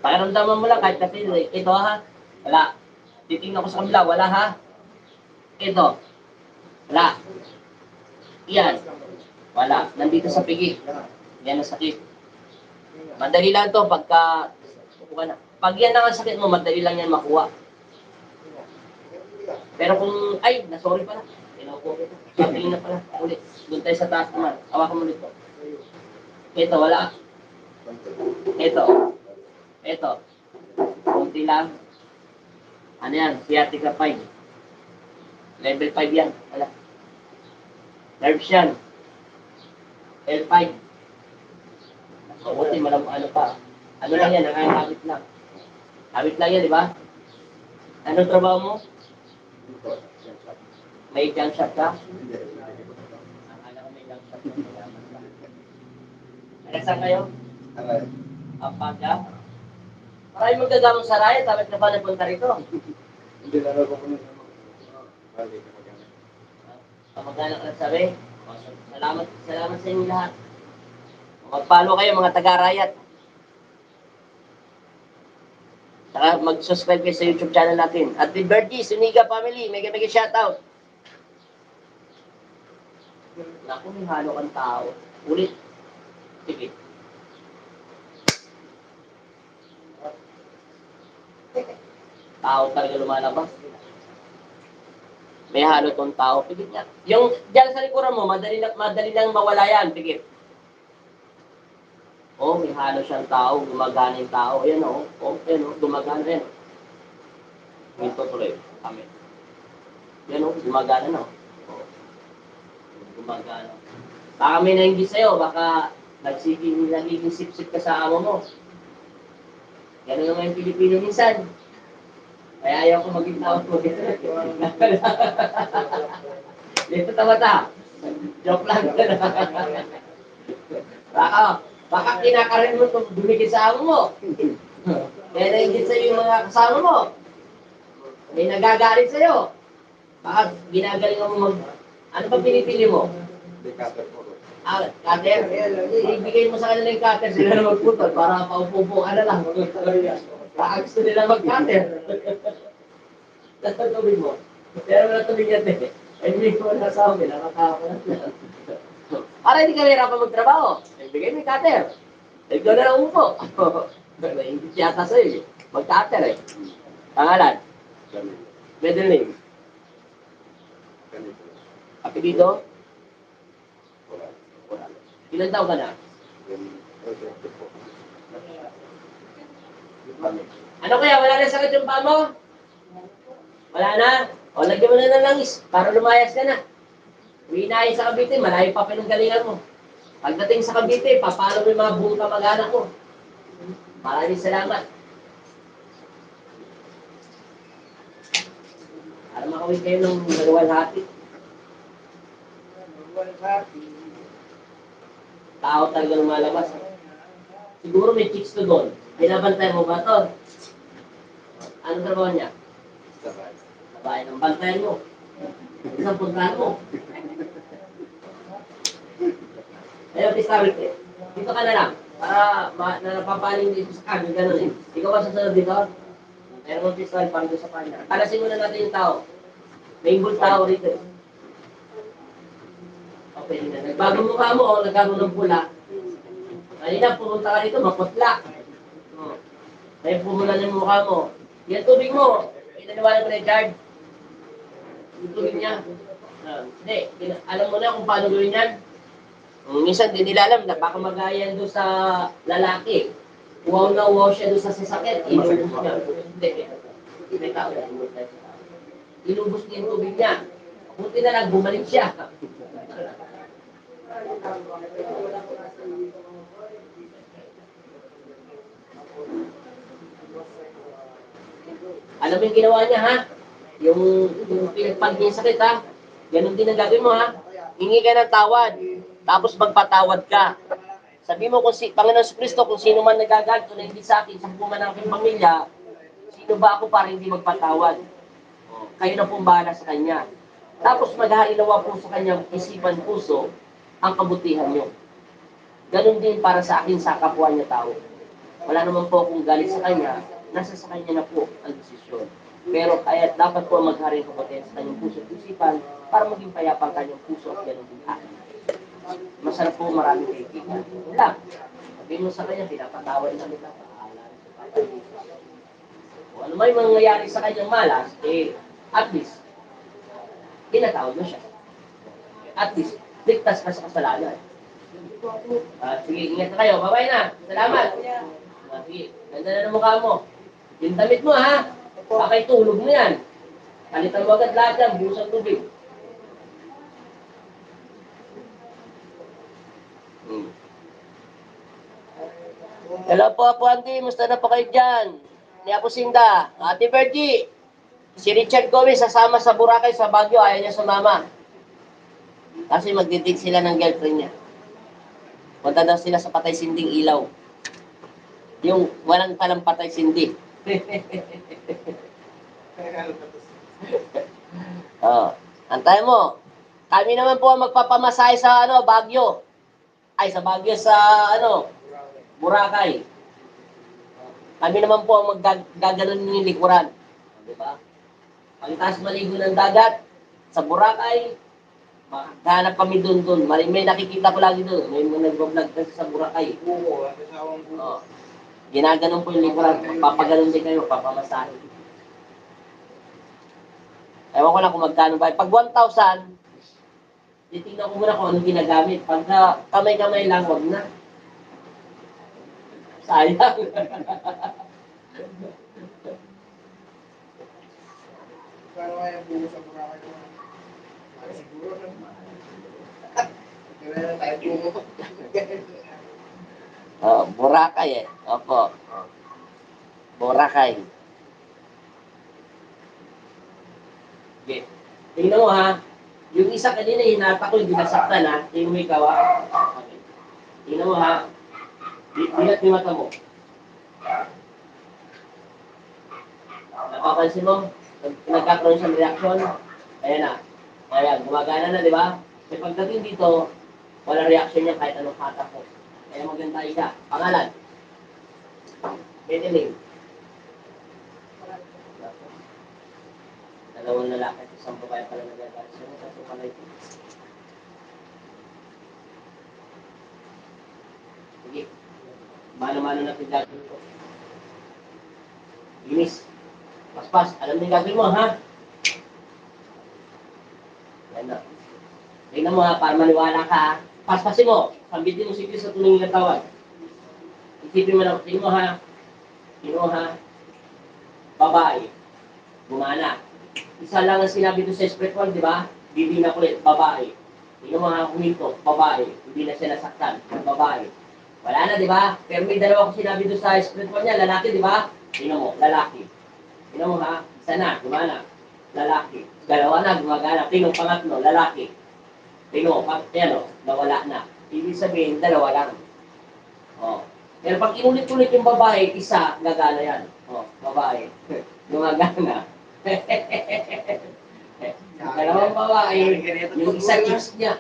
[SPEAKER 3] Pakiramdaman mo lang kahit kasi ito, ha? Wala. Titingnan ko sa kabila. Wala, ha? Ito. Wala. Yan. Wala. Nandito sa pigi. Yan ang sakit. Madali lang to pagka... Pag yan ang sakit mo, madali lang yan makuha. Pero kung, ay, sorry pala. Pinaupo ko ito. Sabihin na pala. Ulit. Doon tayo sa taas naman. Awakan mo dito. Ito, wala. Ito. Ito. Kunti lang. Ano yan? Sciatica 5. Level 5 yan. Wala. Nerves yan. L5. Mabuti, malam ano pa. Ano lang yan? Habit lang. Habit lang yan, di ba? Anong trabaho mo? May junk shop ka? Akala ko may junk shop ka. Saan kayo? Pampanga? Maraming magagamang sa raya, tapos na pa napunta rito.
[SPEAKER 2] Hindi na lang ako nito.
[SPEAKER 3] Kamagana ka na sabi. Salamat sa inyo lahat. Mag-follow kayo mga taga-rayat. Saka mag-subscribe kayo sa YouTube channel natin. At the birthday, Suniga family, mega shoutout. Naku, may halo kang tao. Ulit. Sige. Tao talaga lumalabas. May halo tong tao. Pigit niya. Yung dyan sa likuran mo, madali lang mawala yan. Pigit. Oh, may halo siyang tao. Gumagana yung tao. Ayan o. Ayan o. Gumagana yan. Ito tuloy. Kami. Yan o. Gumagana na o. Gumagana. Baka may nainggit sa'yo. Baka nagiging sip-sip ka sa amo mo. Ganun naman yung Pilipino minsan. Kaya ayaw ko maging tawad mo. Dito tama-ta. Joke lang. Baka kinakarin mo itong dumikit sa amo mo. Kaya nainggit sa'yo yung mga kasama mo. May nagagalit sa'yo. Baka ginagaling mo Ano ba pinipili mo? Cutter? Ibigay mo sa kanila yung cutter, sila na magputol para paupo-upo ka na lang. Baka gusto nila mag-cutter. Tatagawin mo. Pero wala tubig yan eh. Hindi ko nasabi, nakakawa na. Para hindi ka mahirapan magtrabaho. Ibigay mo yung cutter. Ikaw na lang umupo. Nainggit yata sa'yo eh. Mag-cutter eh. Pangalan? Middle name? Apelido? Ilan taon ka na? Ano kaya, wala na sakit yung paa mo? Wala na? O, lagyan mo na ng langis para lumayas ka na. Uwi na sa Cavite, malayo pa pinanggalingan mo. Pagdating sa Cavite, papalo mo yung mga buong kamag-anak mo. Maraming salamat. Para makawin kayo ng dalawang hati. Tao talaga lumalabas. Siguro may chicks to doon. Binabantay mo ba to? Ano trabaho niya? Babae ng bantayan mo. Isang puntahan mo. Ayun, discovery. Dito ka na lang. Para napapaling dito sa kanya. Ganun eh. Ikaw ba sasunod dito? Pero mo discovery para doon sa kanya. Kalasin muna natin yung tao. May involved tao rito eh. Okay na. Nagbagong mukha mo o nagkaroon ng pula. Kanina pumunta ka dito, maputla. Oh. May pumulan yung mukha mo. Yan tubig mo. Inaniwala ko na yung Chard. Yung tubig niya. Hindi. Alam mo na kung paano gawin yan. Minsan din nila alam na baka magayan doon sa lalaki. Wow na wow siya doon sa sasakit. Inubos niya. Hindi. May tao na. Inubos niya yung tubig niya. Buti na lang, bumalik siya. Alam mo yung ginawa niya, ha? Yung pinagpag niya yung sakit, ha? Ganon din ang gagawin mo, ha? Hingi ka ng tawad, tapos magpatawad ka. Sabi mo kung si Panginoon Kristo, kung sino man nagaganto na hindi sa akin, sa buman ng aking pamilya, sino ba ako para hindi magpatawad? Kayo na pong bahala sa kanya. Tapos maghahinawa po sa kanyang isipan puso ang kabutihan niyo. Ganon din para sa akin sa kapwa niya tao. Wala naman po akong galit sa kanya, nasa sa kanya na po ang desisyon. Pero kaya dapat po magharing kabutihan sa kanyang puso at isipan para maging payapa ang kanyang puso at ganon din akin. Masarap po maraming kaibigan. Wala. Sabihin mo sa kanya, pinapatawad na nila, paalam sa Papa Jesus. Kung ano may mangyayari sa kanyang malas, at least, pinatawad mo siya. At least, ligtas ka sa kasalanan. Sige, ingat na kayo. Bye-bye na. Salamat. Sige, ganda na ng mukha mo. Yung damit mo, ha? Baka itulog mo yan. Kalitan mo agad lahat yan. Busang tubig. Hello po, Apo Andy. Musta na po kayo dyan? Ni Apo Sinda. Ate Bergie. Si Richard Gomez sasama sa Boracay sa Baguio. Ayaw niya sumama. Kasi magdidig sila ng girlfriend niya. Punta daw sila sa patay sinding ilaw. Yung walang palang patay sindi. Antay mo. Kami naman po ang magpapamasahe sa Baguio. Ay, sa Baguio sa Boracay. Kami naman po ang maggaganon ng likuran. Di ba? Pagtaas maligo ng dagat, sa Boracay, maghanap kami doon. May nakikita ko lagi doon. May mga nag-vlog kasi sa Boracay.
[SPEAKER 2] Oo, ang kasawang buo.
[SPEAKER 3] Ginaganon po yung likuran. Papaganon din kayo, papamasahe. Ewan ko lang kung magkano ba. Pag 1,000, titignan ko muna kung anong ginagamit. Pagka kamay-kamay lang, wag na. Sayang.
[SPEAKER 2] Paano kaya buo sa Boracay ko? Siguro na. Kaya na tayo buo.
[SPEAKER 3] Boracay eh. Opo. Boracay. Okay. Tingnan mo ha. Yung isa kanina, hinata ko, hindi nasaktan ha. Tingnan mo ikaw ha. Okay. Tingnan mo ha. Dilat yung mata mo. Napapansin mo? Nagkakaroon siyang reaksyon. Ayan na. Ayan, gumagana na, di ba? Kasi pagdating dito, walang reaksyon niya kahit anong hatak ko. Kaya maganda isa. Pangalan? Middle name? Dalawang lalaki at isang babae pala nagagalit. Sino sa ito pala ito? Sige. Mano-mano na pinagagawin ko. Linis. Paspas. Alam mo yung gagawin mo, ha? Yan na. Tingnan mo ha, para maniwala ka ha. Paspasin mo. Sambitin mo si Chris sa tuloy ng katawan. Isipin mo na, tingnan mo ha.
[SPEAKER 1] Sino ha? Babae. Gumana. Isa lang ang sinabi doon sa spiritual, di ba? Bibi na kulit, babae. Sino mga huminto? Babae. Hindi na siya nasaktan. Babae. Wala na, di ba? Pero may dalawa ko sinabi doon sa spiritual niya, lalaki, di ba? Sino mo? Lalaki. Sino mo ha? Isa na, gumana. Lalaki. Dalawa na, gumagana. Tinong pangatlo, lalaki. Tinong, yan o, nawala na. Ibig sabihin, dalawa lang. Oh. Pero pag inulit-ulit yung babae, isa, gagana yan. Oh, babae. Gumagana. Dalawang babae, yung isa chips niya.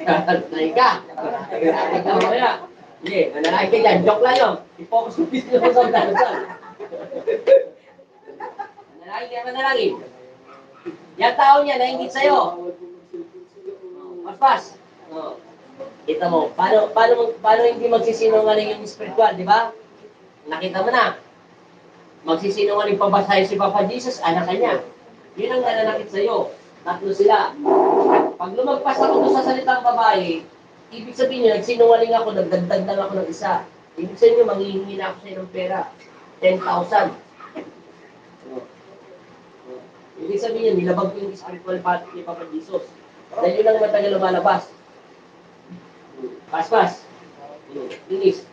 [SPEAKER 1] Tatay ka. Ikaw mo yan. Hindi, manalaki ka dyan. Joke lang yun. I-focus mo dito sa dasal. Manalaki ka, manalaki. Yan tao niya, naingit sa'yo. Paspas. Oh. Kita mo, paano hindi magsisinungaling yung spiritual, di ba? Nakita mo na. Magsisinungaling pa ba sa'yo si Papa Jesus? Anak kanya. Yun ang nananakit sa'yo. Tatlo sila. Pag lumagpas ako doon sa salitang babae, ibig sabihin nyo, nagsinungaling ako, nagdagdag lang ako ng isa. Ibig sabihin nyo, manghihingi na ako sa'yo ng pera. 10,000. Ibig sabihin nyo, nilabag ko yung spiritual path ni Papa Jesus. Dahil yun ang matagal lumalabas. Pas. Linis.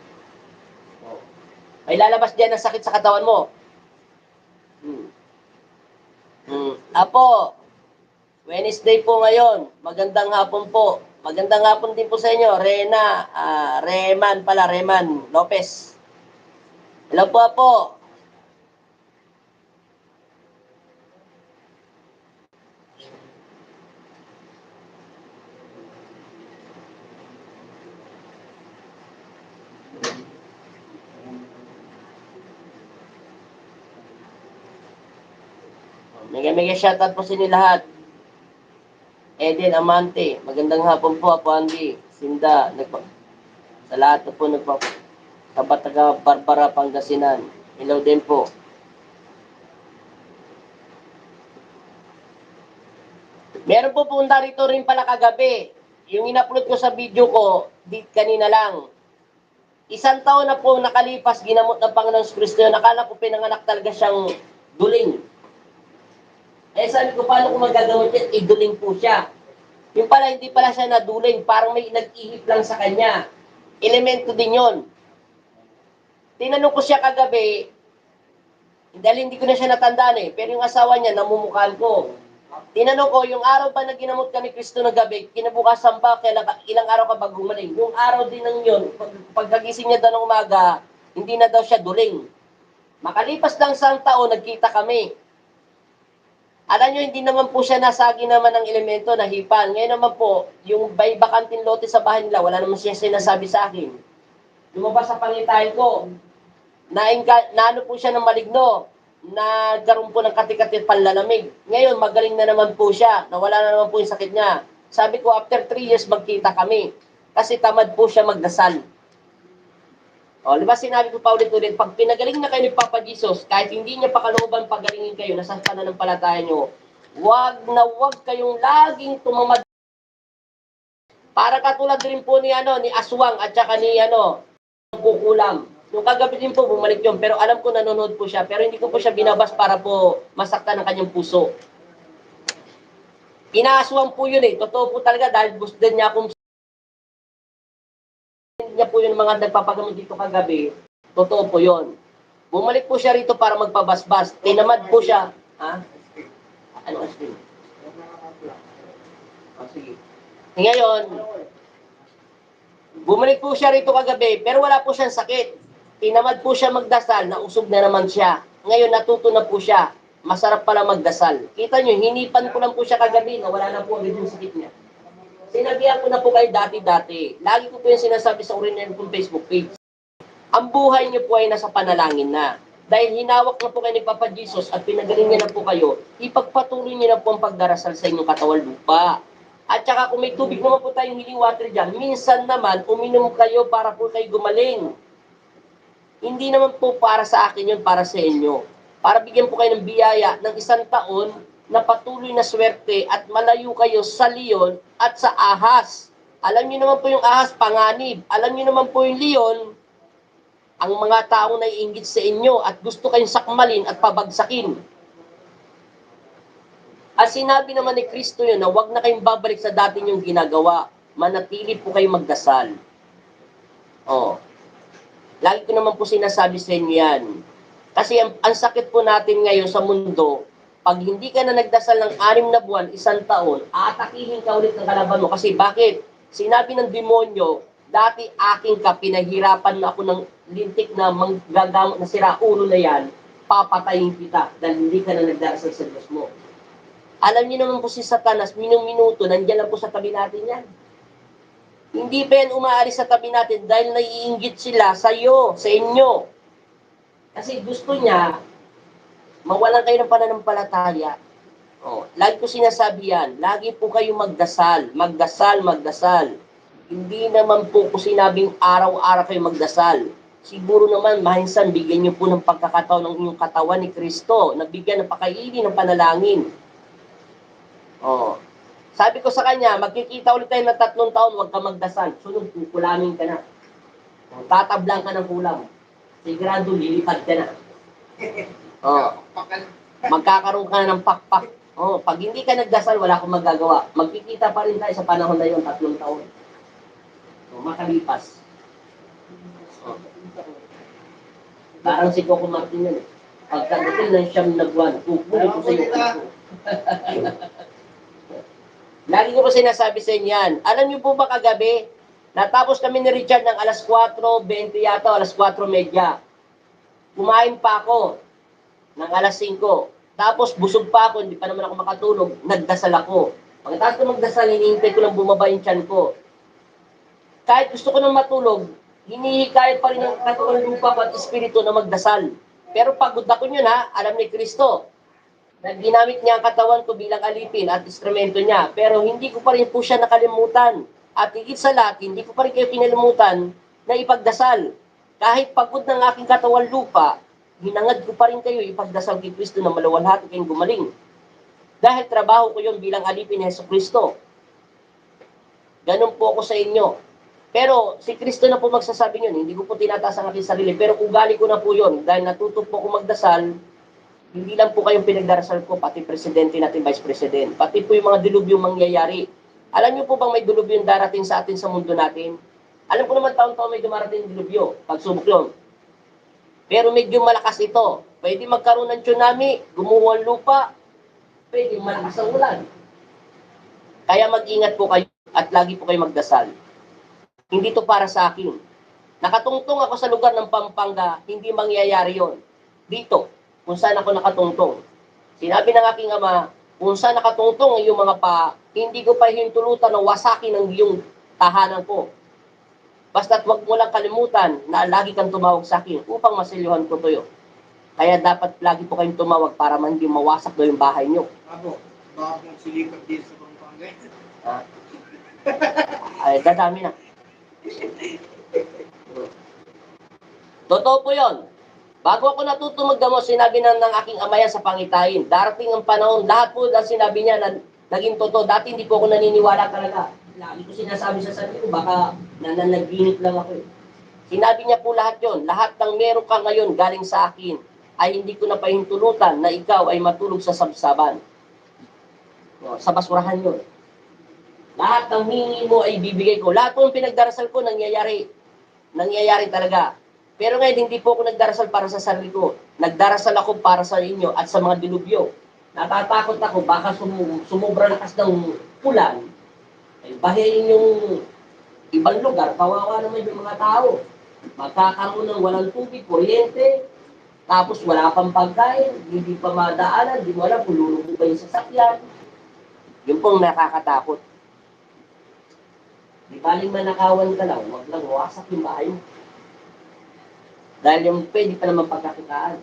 [SPEAKER 1] May lalabas diyan ng sakit sa katawan mo. Apo, Wednesday po ngayon. Magandang hapon po. Magandang hapon din po sa inyo. Reman Lopez. Hello po, Apo. Mega shoutout po sa inyo lahat. Eden Amante, magandang hapon po, Apo Andy. Sinda, sa lahat po sa Bataga Barbara, Pangasinan. Hello din po. Meron po punta rito rin pala kagabi. Yung in-upload ko sa video ko, kanina lang. 1 taon na po nakalipas, ginamot ng Panginoon Kristo. Nakala ko pinanganak talaga siyang duling. Eh sabi ko, paano kung magagamot yan? Iduling po siya. Yung pala, hindi pala siya naduling. Parang may nag-ihip lang sa kanya. Elemento din yon. Tinanong ko siya kagabi, dahil hindi ko na siya natandaan eh, pero yung asawa niya, namumukhaan ko. Tinanong ko, yung araw ba na ginamot ka ni Kristo na gabi, kinabukasan ba, ilang araw ka ba gumaling? Yung araw din ng yun, pagkagising niya daw ng umaga, hindi na daw siya duling. Makalipas lang 1 taon, nagkita kami. Alam nyo, hindi naman po siya nasagi naman ng elemento, nahipan. Ngayon naman po, yung may bakanting lote sa bahay nila, wala naman siya sinasabi sa akin. Lumabas sa pangitain ko, naano po siya ng maligno, nagkaroon po ng katikati panlalamig. Ngayon, magaling na naman po siya, nawala na naman po yung sakit niya. Sabi ko, after 3 years, magkita kami. Kasi tamad po siya magdasal. O, di ba sinabi ko pa ulit-ulit, pag pinagaling na kayo ni Papa Jesus, kahit hindi niya pakalooban pagalingin kayo, nasa pananampalataya nyo, wag kayong laging tumamad. Para katulad rin po ni Aswang at saka ni Kukulam. Nung kagabi din po, bumalik yun, pero alam ko nanonood po siya, pero hindi ko po siya binabas para po masaktan ang kanyang puso. Inaaswang po yun eh, totoo po talaga dahil gusto niya akong niya po yung mga nagpapagamot dito kagabi, totoo po yun. Bumalik po siya rito para magpabasbas. Tinamad po siya. Ha? Ano ang screen? Sige. Ngayon, bumalik po siya rito kagabi, pero wala po siyang sakit. Tinamad po siya magdasal, nausog na naman siya. Ngayon, natuto na po siya. Masarap pala magdasal. Kita nyo, hinipan ko lang po siya kagabi na wala na po agad yung sakit niya. Sinabihan ko na po kayo dati-dati. Lagi ko po yung sinasabi sa original kong Facebook page. Ang buhay niyo po ay nasa panalangin na. Dahil hinawak na po kayo ni Papa Jesus at pinagaling niya na po kayo, ipagpatuloy niyo na po ang pagdarasal sa inyong katawan lupa. At saka kung may tubig naman po tayong healing water dyan, minsan naman uminom kayo para po kayo gumaling. Hindi naman po para sa akin yun, para sa inyo. Para bigyan po kayo ng biyaya ng 1 taon na patuloy na swerte at malayo kayo sa leon at sa ahas. Alam niyo naman po yung ahas, panganib. Alam niyo naman po yung leon,
[SPEAKER 3] ang mga taong naiinggit sa inyo at gusto kayong sakmalin at pabagsakin. At sinabi naman ni Kristo yun na huwag na kayong babalik sa dati niyong ginagawa. Manatili po kayong magdasal. Oh. Lagi ko naman po sinasabi sa inyo yan. Kasi ang sakit po natin ngayon sa mundo, pag hindi ka na nagdasal ng 6 na buwan, 1 taon, aatakihin ka ulit ng kalaban mo. Kasi bakit? Sinabi ng demonyo, dati aking ka, pinahirapan na ako ng lintik na manggagamot na sira ulo na yan, papatayin kita dahil hindi ka na nagdarasal sa Diyos mo. Alam niyo naman po si Satanas, minuto, nandiyan lang po sa tabi natin yan. Hindi pa yan umaalis sa tabi natin dahil naiinggit sila sa iyo, sa inyo. Kasi gusto niya, mawalan kayo ng pananampalataya. Oh, lagi ko sinasabi yan, lagi po kayo magdasal, magdasal. Hindi naman po ko sinabing araw-araw kayo magdasal. Siguro naman, mahinsan, bigyan niyo po ng pagkakataon ng inyong katawan ni Kristo, na bigyan ng pakainin ng panalangin. Oh. Sabi ko sa kanya, magkikita ulit tayo ng 3 taon, huwag ka magdasal. Sunod, kukulamin ka na. Oh, tatablang ka ng kulam. Sigurado, lilipad ka na. Oh. Magkakaroon ka na ng pakpak. Oh, pag hindi ka nagdasal, wala akong magagawa. Magkikita pa rin tayo sa panahon na yun, 3 taon. Oh, makalipas. Oh. Parang si Coco Martin yan. Pagkagutin ng 9 na buwan, kukunin ko sa iyo. Lagi ko po sinasabi sa inyo yan. Alam niyo po ba kagabi, natapos kami ni Richard ng alas 4:20 yata, alas 4:30. Kumain pa ako ng alas 5. Tapos busog pa ako, hindi pa naman ako makatulog, nagdasal ako. Pagkatapos ko magdasal, hinihintay ko lang bumaba yung tiyan ko. Kahit gusto ko nang matulog, hinihikayat pa rin ng katawan lupa ko at espiritu na magdasal. Pero pagod ako yun ha, alam ni Kristo. Ginamit niya ang katawan ko bilang alipin at instrumento niya. Pero hindi ko pa rin po siya nakalimutan. At higit sa lahat, hindi ko pa rin kayo kinalimutan na ipagdasal. Kahit pagod ng aking katawan lupa, hinangad ko pa rin kayo ipagdasal kay Kristo na maluwalhati kayong gumaling. Dahil trabaho ko yun bilang alipin ni Hesus Kristo. Ganun po ako sa inyo. Pero si Kristo na po magsasabi yun, hindi ko po tinataas ang aking sarili. Pero ugali ko na po yun. Dahil natuto po ako magdasal, hindi lang po kayong pinagdarasal ko, pati presidente natin, vice president. Pati po yung mga dilubyong mangyayari. Alam niyo po bang may dilubyo darating sa atin sa mundo natin? Alam ko naman taon-taon may dumarating dilubyo. Pagsubok yun. Pero medyo malakas ito. Pwede magkaroon ng tsunami, gumuho ang lupa, pwede malakas ang ulan. Kaya mag-ingat po kayo at lagi po kayo magdasal. Hindi to para sa akin. Nakatungtong ako sa lugar ng Pampanga, hindi mangyayari yon. Dito, kung saan ako nakatungtong. Sinabi ng aking ama, kung saan nakatungtong ang iyong mga paa, hindi ko pa hintulutan na wasakin ang iyong tahanan ko. Basta't wag mo lang kalimutan na lagi kang tumawag sa akin upang masilyuhan ko tuyo. Kaya dapat lagi po kayong tumawag para man hindi mawasak daw yung bahay nyo.
[SPEAKER 2] Ako, baka kung silipat din sa Pampanga.
[SPEAKER 3] Ha? Ay, dadami na. Totoo po yun. Bago ako natuto magdamo, sinabi ng aking ama yan sa pangitain. Darating ang panahon, lahat po ang sinabi niya na naging totoo. Dati hindi po ako naniniwala talaga. Lagi ko sinasabi sa sarili ko, baka nananaginip lang ako. Sinabi niya po lahat yon. Lahat ng meron ka ngayon galing sa akin ay hindi ko na pahintulutan na ikaw ay matulog sa sabsaban. No, sa basurahan yun. Lahat ng hingi mo ay bibigay ko. Lahat po ng pinagdarasal ko, nangyayari. Nangyayari talaga. Pero ngayon, hindi po ako nagdarasal para sa sarili ko. Nagdarasal ako para sa inyo at sa mga dilubyo. Natatakot ako, baka sumubra lakas ng ulan. Ay, bahayin yung ibang lugar, kawawa naman yung mga tao. Magkakaroon ng walang tubig, kuryente, tapos wala pang pagkain, hindi pa madaanan, hindi mo alam kung lulubog ba yung sasakyan. Yun pong nakakatakot. Di baling manakawan ka lang, wag lang wasak yung bahay mo. Dahil yung pwede pa naman pagkakitaan.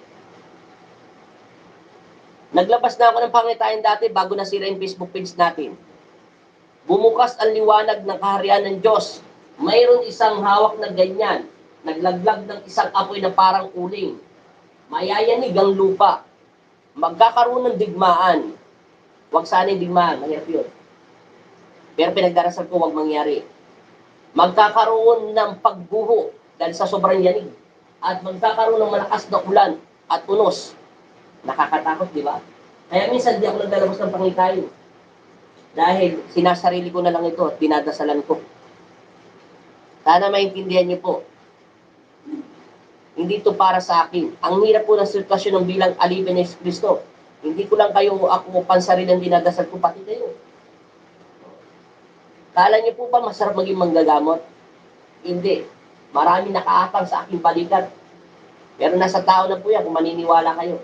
[SPEAKER 3] Naglabas na ako ng pangitain dati bago nasira yung Facebook page natin. Bumukas ang liwanag ng kaharian ng Diyos. Mayroon isang hawak na ganyan. Naglaglag ng isang apoy na parang uling. Mayayanig ang lupa. Magkakaroon ng digmaan. Huwag sana yung digmaan. Mahirap yun. Pero pinagdarasal ko, huwag mangyari. Magkakaroon ng pagguho dahil sa sobrang yanig. at magkakaroon ng malakas na ulan at unos. Nakakatakot, di ba? Kaya minsan di ako naglalabas ng pangitayo. Dahil sinasarili ko na lang ito at dinadasalan ko. Sana maintindihan niyo po. Hindi ito para sa akin. Ang hirap po ng sitwasyon ng bilang alipin ni Kristo. Hindi ko lang kayo, ako pansariling dinadasal ko, pati kayo. Kala niyo po ba masarap maging manggagamot? Hindi. Marami nakaapang sa aking balikat. Pero nasa tao na po yan kung maniniwala kayo.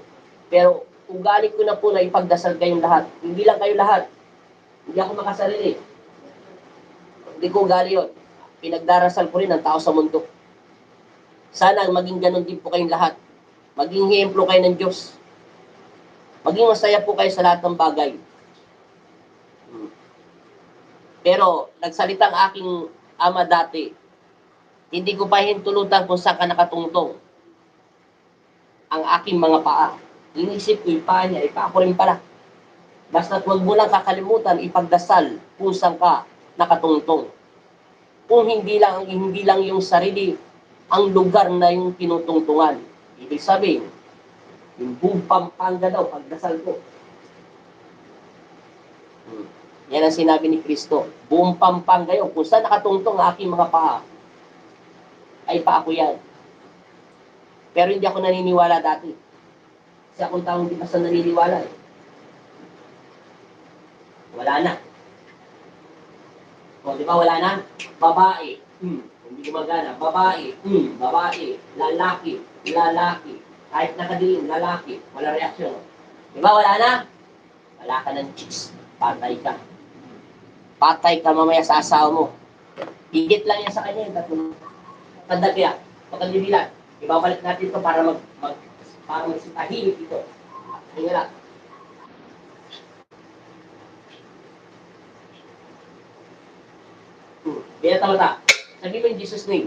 [SPEAKER 3] Pero ugali ko na po na ipagdasal kayong lahat. Hindi lang kayo lahat. Hindi ako makasarili. Hindi ko ugali yun. Pinagdarasal ko rin ang tao sa mundo. Sana maging ganun din po kayong lahat. Maging hiyemplo kayo ng Diyos. Maging masaya po kayo sa lahat ng bagay. Pero nagsalita ang aking ama dati, hindi ko pa hintulutan kung saan ka nakatungtong ang aking mga paa. Inisip ko yung paa niya, paa ko rin pala. Basta't huwag mo lang kakalimutan ipagdasal kung saan ka nakatungtong. Kung hindi lang yung sarili ang lugar na yung tinutungtungan. Ibig sabihin, yung buong Pampanga daw, pagdasal ko. Yan ang sinabi ni Kristo. Buong Pampanga yun. Kung saan nakatungtong ang aking mga paa, ay paa ko yan. Pero hindi ako naniniwala dati. Kasi akong taong hindi pa sa naniniwala eh. Wala na. O, di ba wala na? Babae. Hindi gumagana. Babae. Babae. Lalaki. Lalaki. Kahit nakadilim, lalaki. Wala reaksyon. Di ba wala na? Wala ka ng chicks. Patay ka. Patay ka mamaya sa asawa mo. Higit lang yan sa kanya yung tatulong. Tandagya. Pagkandibilan. Ibabalik natin ito para magsitahimik ito. Tingala. Binata-mata. Sabi mo in Jesus' name.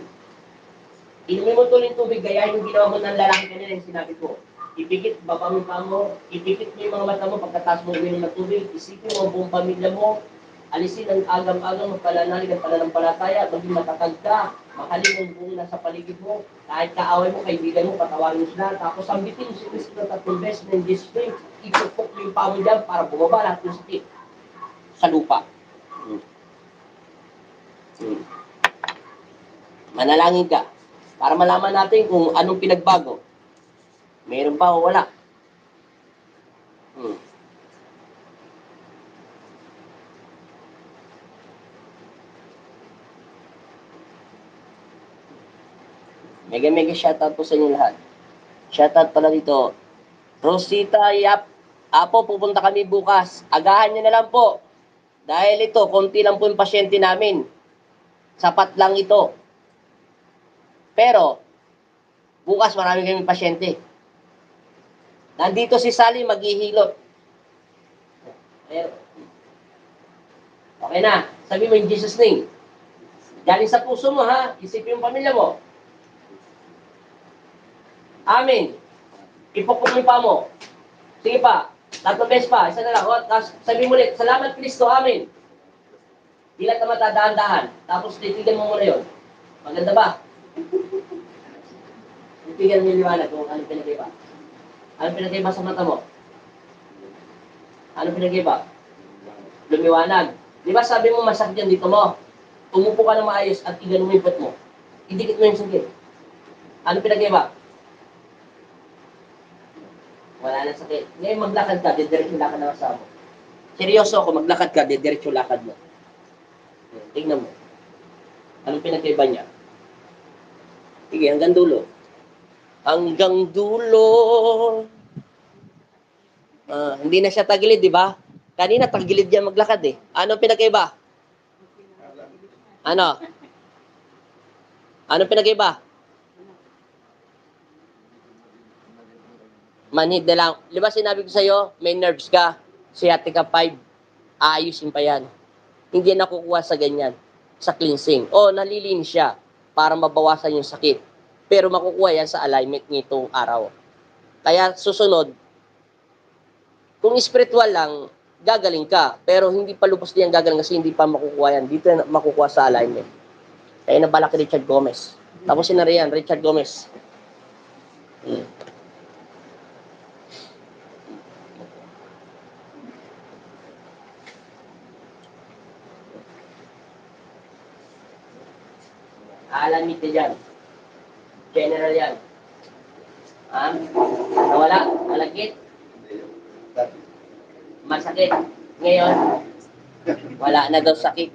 [SPEAKER 3] Inumin mo tuloy tubig, gaya yung ginawa mo ng lalaki kanina yung sinabi ko. Ipikit, babangin pa mo, ipikit mo yung mga mata mo pagkatapos mo uminom ng tubig, isipin mo ang buong pamilya mo, alisin ang agam-agam, magpananalig at pananampalataya, maging matatag ka, makalim ang buong nasa paligid mo, kahit kaaway mo, kaibigan mo, patawarin mo sila, tapos ambitin mo si Kristo na 3 beses ng Jesus name, ipupok mo yung pamo dyan para bumaba lahat ng sakit sa lupa. Manalangin ka para malaman natin kung anong pinagbago. Meron ba o wala? Mega shoutout po sa inyo lahat. Shoutout pala dito. Rosita Yap. Apo, pupunta kami bukas. Agahan nyo na lang po. Dahil ito, konti lang po yung pasyente namin. Sapat lang ito. Pero, bukas marami kaming pasyente. Nandito si Sally maghihilot. Okay na. Sabi mo in Jesus' name. Galing sa puso mo ha. Isipin yung pamilya mo. Amen. Ipukpok mo yung pa mo. Sige pa. 3 beses pa. Isa na lang. Sabi mo ulit. Salamat Kristo. Amen. Di lang ka matadahan-dahan. Tapos titigan mo muna yun. Maganda ba? Titigan mo yung liwanag kung ano pinag-iba. Ano pinag-iba sa mata mo? Ano pinag-iba? Lumiwanag. Di ba sabi mo masakit yan dito mo? Umupo ka na maayos at igano mo yung puwet mo. Idikit mo yung sakit. Ano pinag-iba? Wala na sakit. Ngayon maglakad ka, didiretso lakad ng asawa mo. Seryoso ako, maglakad ka, didiretso lakad mo. Tingnan mo. Anong pinag-iba niya? Sige, hanggang dulo. Hanggang dulo. Hindi na siya tagilid, di ba? Kanina tagilid yan maglakad eh. Anong pinag-iba? Ano? Anong pinag-iba? Manhid na lang. Di ba sinabi ko sa'yo, may nerves ka, sciatica 5, aayusin pa yan. Hindi yan nakukuha sa ganyan, sa cleansing. O, nalilinis siya para mabawasan yung sakit. Pero makukuha yan sa alignment nitong araw. Kaya susunod, kung spiritual lang, gagaling ka. Pero hindi pa lubos diyan gagaling kasi hindi pa makukuha yan. Dito na makukuha sa alignment. Kaya nabala kay Richard Gomez. Tapos sinari yan, Richard Gomez. Hmm. Alamit ka dyan. General yan. Ha? Nawala? Nalagkit? Masakit. Ngayon, wala na daw sakit.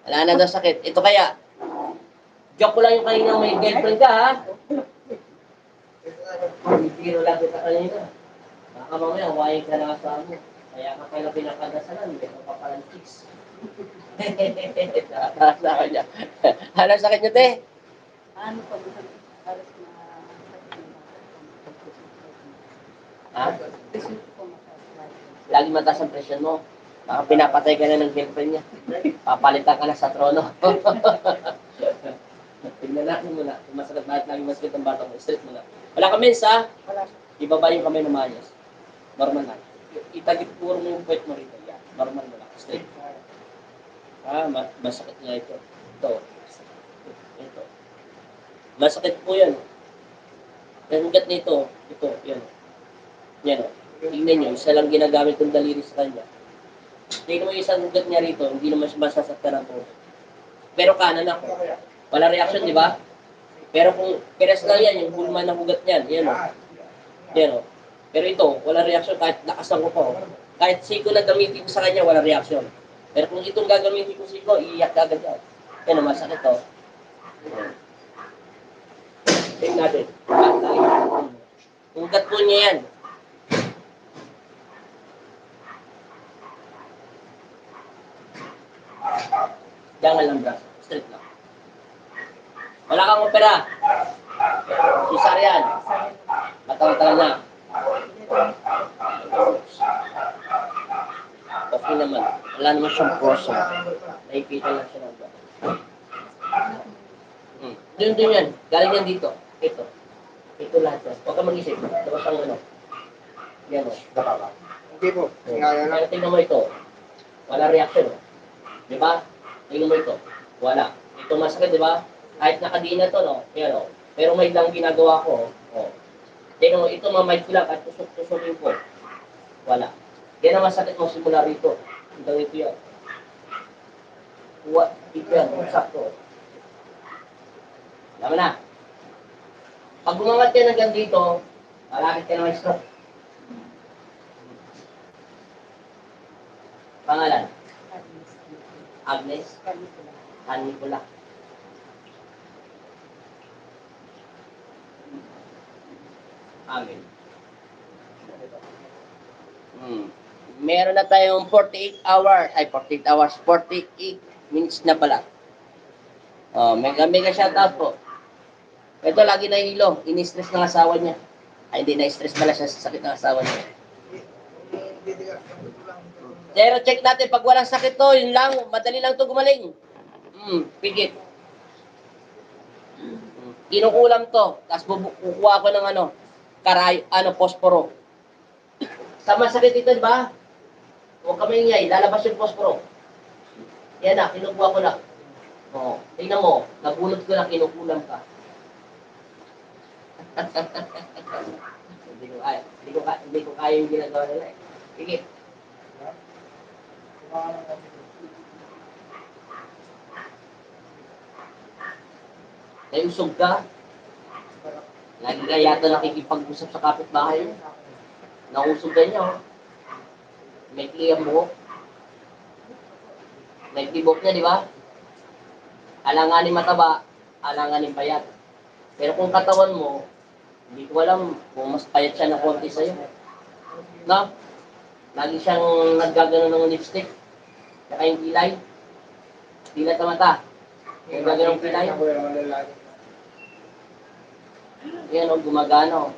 [SPEAKER 3] Wala na daw sakit. Ito kaya, joke ko lang yung kanina may girlfriend ka, ha? Biro lang kita kanina. Baka mamaya, huwain ka na asawa mo. Kaya ka pala pinapadasalan, may ka palang chicks. Sabi niya. Ano sakit niyo, te?
[SPEAKER 4] Ano pa ba? Halos na
[SPEAKER 3] Ha?
[SPEAKER 4] presyo ko mataas.
[SPEAKER 3] Lagi mataas ang presyon mo. Baka pinapatay ka na ng girlfriend niya. Papalitan ka na sa trono. Tignan natin muna. Kung masakit, bakit lagi masakit ang bata mo? Straight muna. Wala ka mens, ha?
[SPEAKER 4] Wala.
[SPEAKER 3] Ibaba yung kamay na maayos. Normal lang. Itagip puro mo yung puwet mo rito. Yan. Normal mo lang. Straight. Masakit nga ito. Ito. Ito. Masakit po yan. Ang ugat nito. Ito. Yan. Yan o. Tingnan nyo. Isa lang ginagamit ng daliri sa kanya. Tingnan mo yung isang ugat niya rito. Hindi naman siya masasaktan ng puso. Pero kanan ako. Wala reaction, di ba? Pero kung peres lang yan, yung bulma ng ugat niyan. Yan o. Yan o. Pero ito, wala reaction kahit lakasan ko pa. O. Kahit siko na gamitin ko sa kanya, wala reaction. Pero kung itong gagamitin ko siko, iiyak ka agad yan. Yan o, masakit o. Tingnan natin. Ugat po niya yan. Jangan lang braso. Straight lang. Wala kang opera. Cesarean. Matagal na. Okay naman. Wala naman siyang prosa. Nakikita lang siya ng braso. Doon yan. Galing yan dito. Ito. Ito lahat yan. Huwag kang mag-isip. Dapat ang ano. Yan o.
[SPEAKER 2] Hindi po. Ngaya lang.
[SPEAKER 3] Kaya tingnan mo ito. Wala reaction. Di ba? Tingnan mo ito. Wala. Ito masakit, di ba? Kahit nakadiin na to, no? Yan o. Pero may lang ginagawa ko. O. Tingnan mo, ito mamay ko lang at tusok-tusokin ko. Wala. Yan ang masakit mo simula rito. Hanggang ito yan. Ito yan. Sakto. Alam mo na. Pag gumangat ka hanggang dito, malapit ka na may stroke. Pangalan? Agnes? Hanipula. Amen. Meron na tayong 48 hours, 48 minutes na pala. Mega shoutout po. Ito lagi nahihilo, ini-stress ng asawa niya. Ay, hindi na-stress pala siya sa sakit ng asawa niya. Pero check natin, pag walang sakit to, yun lang, madali lang to gumaling. Pigit. Kinukulam to, tapos kukuha ko ng posporo. Sa masakit ito, di ba? Huwag kami ingay, lalabas yung posporo. Yan na, kinukuha ko na. O, tingnan mo, nabunot ko na, kinukulam ka. Hindi ko kaya yung ginagawa nila eh. Sige. Naiusog ka. Lagi ka yata nakikipag-usap sa kapitbahay mo. Nausog ka niya, oh. May kliyang buhok. May tibok niya, di ba? Alanganin mataba, alanganin payat. Pero kung katawan mo, hindi ko alam kung mas payat siya na konti sa'yo. No? Lagi siyang naggagano ng lipstick. Saka yung kilay. Dilat na mata. Yung gagano ng kilay. Yan o, gumagano.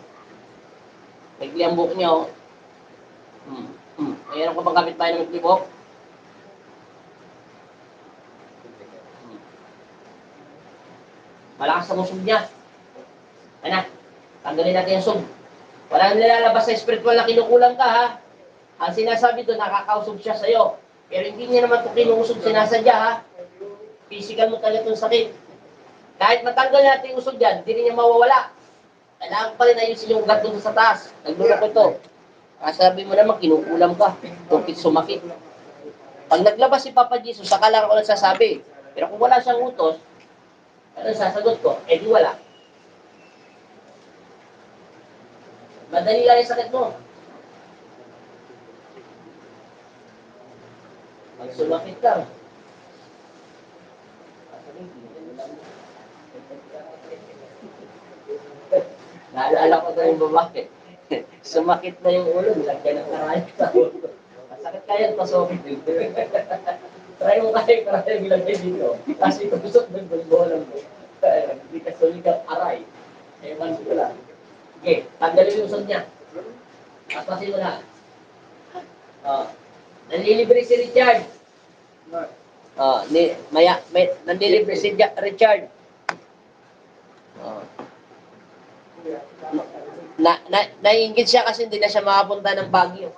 [SPEAKER 3] Nagli ang buhok niya o. Ayan ko bang kapit tayo ng tibok? Malakas ang usog niya. Ano? Tanggalin natin yung sub. Walang nilalabas sa spiritual na kinukulang ka, ha? Ang sinasabi doon, nakakausog siya sa'yo. Pero hindi niya naman ito kinuusog, sinasadya, ha? Physical mo talaga itong sakit. Kahit matanggal natin yung usog dyan, hindi niya mawawala. Kailangan pa rin ayusin yung ugat doon sa taas. Naglulok ito. Sabi mo naman, kinukulam ka. Tupit sumakit. Pag naglabas si Papa Jesus, saka lang ako nagsasabi. Pero kung wala siyang utos, ano sasagot ko? Eh di wala. Madali lang yung sakit mo. Pag sumakit ka, naalala ko na yung babae. Sumakit na yung ulo, nilagyan ng karayot sa ulo. Masakit kaya at pasokit din. Try mo kaya yung karayot ilagay dito. Kasi tusok ng bulbolan mo. Hindi ka sulikat aray. Ewan ko lang. Okay, tanggalin yung usod niya. Papasin mo na. Nanlilibre si Richard. Nanlilibre si Richard. Naiingit siya kasi hindi na siya makapunta ng Baguio.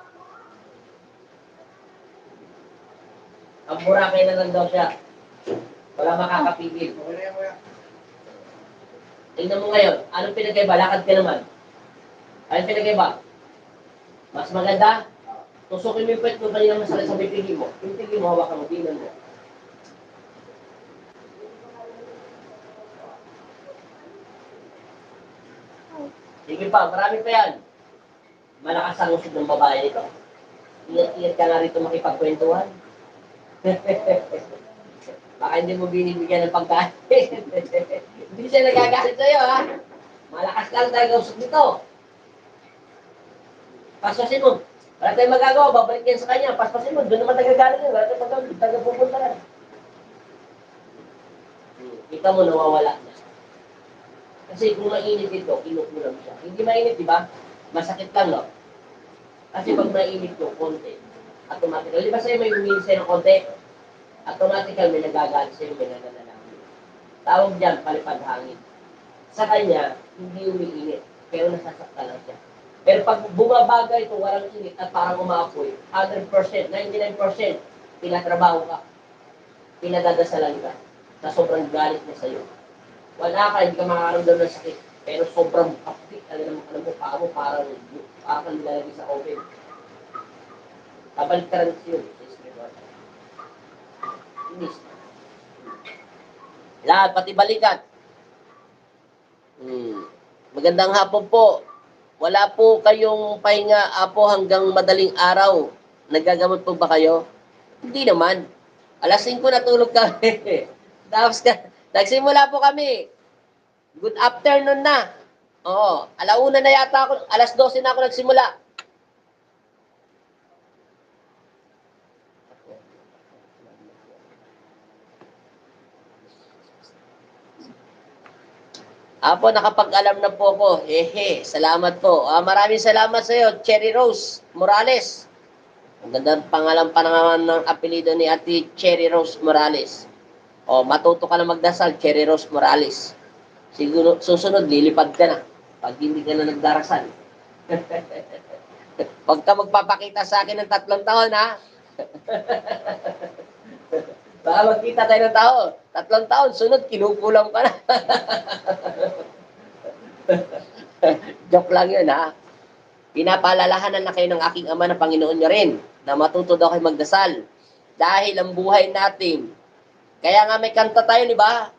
[SPEAKER 3] Ang Boracay na lang daw siya. Wala makakapigil. Tingnan mo ngayon, anong pinagkaiba? Lakad ka naman. Anong pinagkaiba? Mas maganda? Tusukin mo yung pwet mo kanina masakit sa bibigin mo. Yung tigil mo, hawakan mo, tingnan mo. Sige pa, marami pa yan. Malakas ang usod ng babae ito. Ingat-ingat ka nga rito makipagkwentuhan. Baka hindi mo binibigyan ng pagkain. Hindi siya nagagalit sa'yo, ha? Malakas lang talaga usod nito. Paspasin mo. Wala tayong magagawa, babalik yan sa kanya. Paspasin mo, doon naman nagagalit yun. Wala tayong tagapupunta lang. Kita mo, nawawala na. Kasi kung mainit ito, kinukulam siya. Hindi mainit, di ba? Masakit lang, no? Kasi pag mainit ko, konti. Automatically. Di ba sa'yo may umiinis sa'yo ng konti? Automatically, may nagagalit sa'yo, may nananalangin. Tawag dyan, palipad hangin. Sa kanya, hindi umiinit. Pero nasasakta lang siya. Pero pag bumabaga ito, walang init at parang umaapoy, 100%, 99%, tinatrabaho ka. Pinadadasalan ka. Sa sobrang galit niya sa'yo. Wala ka, hindi ka makakaramdam ng sakit. Pero sobrang kapit. Alam mo, parang nilalagay sa oven. Kabaliktaran siya yun. Inis. Lahat, pati balikat. Magandang hapon po. Wala po kayong pahinga po hanggang madaling araw. Nagagamot po ba kayo? Hindi naman. Alas 5 natulog kami. Tapos nagsimula po kami. Good afternoon na. Oo. Alauna na yata ako. Alas 12 na ako nagsimula. Apo, nakapag-alam na po ako. Salamat po. Maraming salamat sa iyo, Cherry Rose Morales. Ang gandang pangalan pa naman ng apelido ni Ate Cherry Rose Morales. Matuto ka na magdasal, Cherry Rose Morales. Siguro, susunod, lilipad ka na. Pag hindi ka na nagdarasal. Pag ka magpapakita sa akin ng 3 taon, ha? Baka magkita tayo ng tao. 3 taon, sunod, kinukulam ka na. Joke lang yun, ha? Pinapaalalahanan na kayo ng aking ama na Panginoon nyo rin na matuto daw kayo magdasal. Dahil ang buhay natin, kaya nga may kanta tayo, di ba?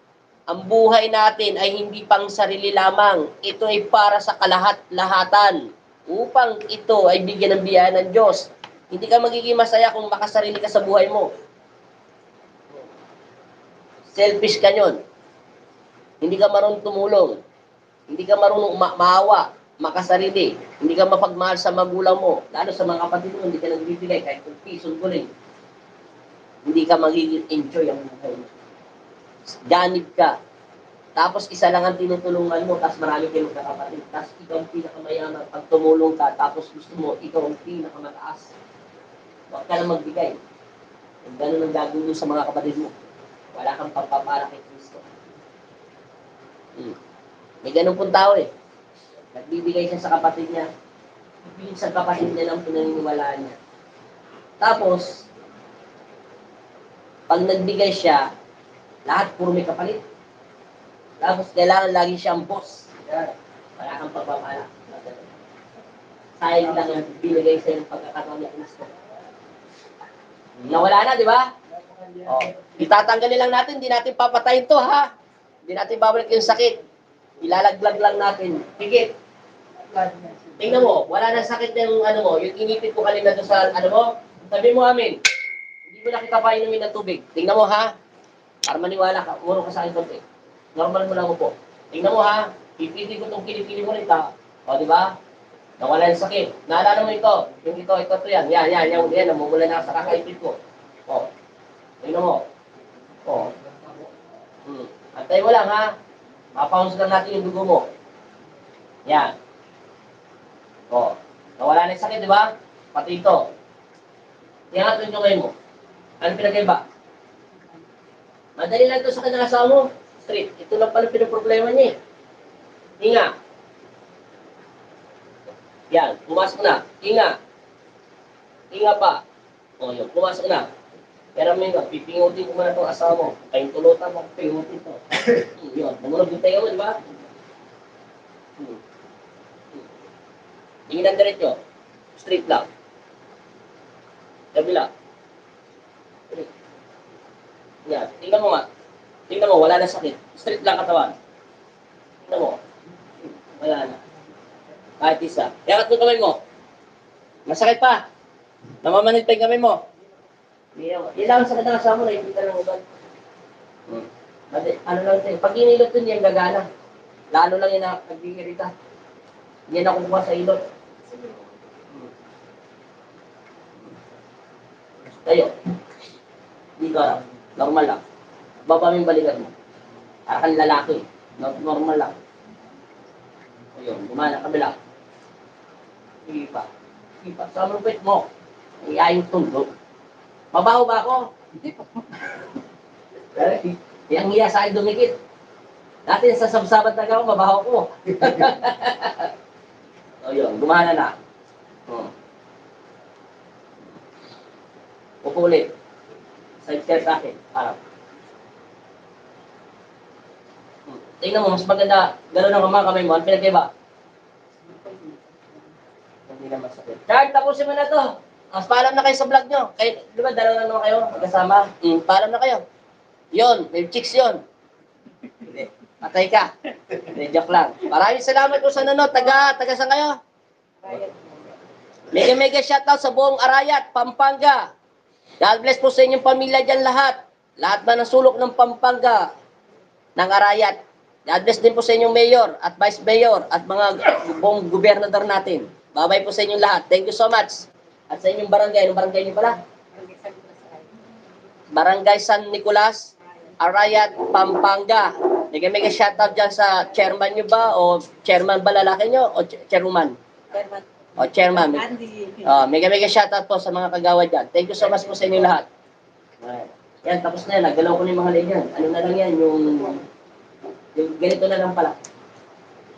[SPEAKER 3] Ang buhay natin ay hindi pang sarili lamang. Ito ay para sa kalahat-lahatan. Upang ito ay bigyan ng biyaya ng Diyos. Hindi ka magiging masaya kung makasarili ka sa buhay mo. Selfish ka nyon. Hindi ka marunong tumulong. Hindi ka marunong maawa, makasarili. Hindi ka mapagmahal sa magulang mo. Lalo sa mga kapatid mo, hindi ka nagbibigay kahit kung pisong guling. Hindi ka magiging enjoy ang buhay mo. Ganib ka. Tapos isa lang ang tinutulungan mo, tapos marami kayong kakapatid. Tapos ikaw ang pinakamayaman. Pag tumulong ka, tapos gusto mo, ikaw ang pinakamataas. Huwag ka na magbigay. Kung gano'n ang gagawin mo sa mga kapatid mo. Wala kang pagpapala kay Kristo. May ganun pong tao eh. Nagbibigay siya sa kapatid niya. Ipilit sa kapatid niya ng pinaniniwalaan niya. Tapos, pag nagbigay siya, lahat puro may kapalit. Tapos kailangan lagi siyang boss.
[SPEAKER 1] Wala kang pagpapala. Sayang lang yung binigay sa'yo ng pagkakataon ni Kristo. Nawala na, di ba? Oh, itatanggalin lang natin, hindi natin papatayin to, ha? Hindi natin babalik yung sakit. Ilalaglag lang natin. Higit. Tingnan mo, wala na sakit yung ano mo, yung inipit ko kanina doon sa ano mo. Sabi mo amin, hindi mo na kita painumin ng tubig. Tingnan mo, ha? Para maniwala ka, umuro ka sa akin konti. Normal mo lang po. Tingnan mo, ha? Pipili ko itong kilikili mo rin, ha? O, di ba? Nawala yung sakit. Naalala mo ito. Yung ito, yan. Yan. Namumula na sa kakaipit ko. O. Tingnan mo. O. Antay mo lang, ha? Mapaunce lang natin yung dugo mo. Yan. O. Nawala na yung sakit, di ba? Pati ito. Iangat yung ngayon mo. Ano pinagkaiba? Madali lang ito sa kanyang asawa mo. Straight. Ito lang pala pinaproblema niya, eh. Hinga. Yan, pumasok na. Hinga. Hinga pa. O, yun, pumasok na. Pero may nga, pipingutin ko muna itong asawa mo. Kayong tulutan mo, pingutin ito. Yun, namunog yung tayo mo, di ba? Tingin ang diretso. Straight lang. Kabila. Yan, tingnan mo nga. Tingnan mo, wala na sakit. Straight lang katawan. Tingnan mo. Wala na. Kahit isa. Iangat mo kamay mo. Masakit pa. Namamanit pa yung kamay mo. Hindi lang sakit ng asawa mo, naibita ng uban. Ano lang ito, pag inilot ito, hindi yan gagana. Lalo lang yan na nagbibirita. Hindi yan nakukuha sa ilot. Tayo. Hindi ka, normal lang. Baba mo yung balikat mo. Para kang lalaki. Normal lang. Ayun, gumana kabila. Sige pa. Sa lupit mo. Iyayong tundo. Mabaho ba ako? Hindi pa. Yang hiya sa akin dumikit. Dati sa sabsabat na ako, mabaho ko. O yun, gumana na. Upo ulit. Side step sa akin. Parang. Tingnan mo, mas maganda. Gano'n ang mga kamay mo. Ano pinagkaiba? Hindi na masakit. Chard, tapusin mo na to. Mas paalam na kayo sa vlog nyo. Kayo, di ba, dalawa naman kayo magkasama? Paalam na kayo. Yon, may chicks yon. Hindi. Patay ka. Hindi, joke lang. Maraming salamat po sa nanonood. Taga saan kayo? Mega shoutout sa buong Arayat, Pampanga. God bless po sa inyong pamilya dyan lahat. Lahat na ng sulok ng Pampanga, ng Arayat. God bless din po sa inyong mayor at vice mayor at mga buong gobernador natin. Bye-bye po sa inyong lahat. Thank you so much. At sa inyong barangay, anong barangay niyo pala? Barangay San Nicolas, Arayat, Pampanga. Mega shoutout dyan sa chairman nyo ba? O chairman ba lalaki nyo? O chairwoman?
[SPEAKER 4] Chairman.
[SPEAKER 1] O chairman.
[SPEAKER 4] Andy.
[SPEAKER 1] Mega shoutout po sa mga kagawad dyan. Thank you so much po sa inyong lahat. Yan, tapos na yan. Naggalaw ko na yung mga leg yan. Ano na lang yan? Yung ganito na lang pala.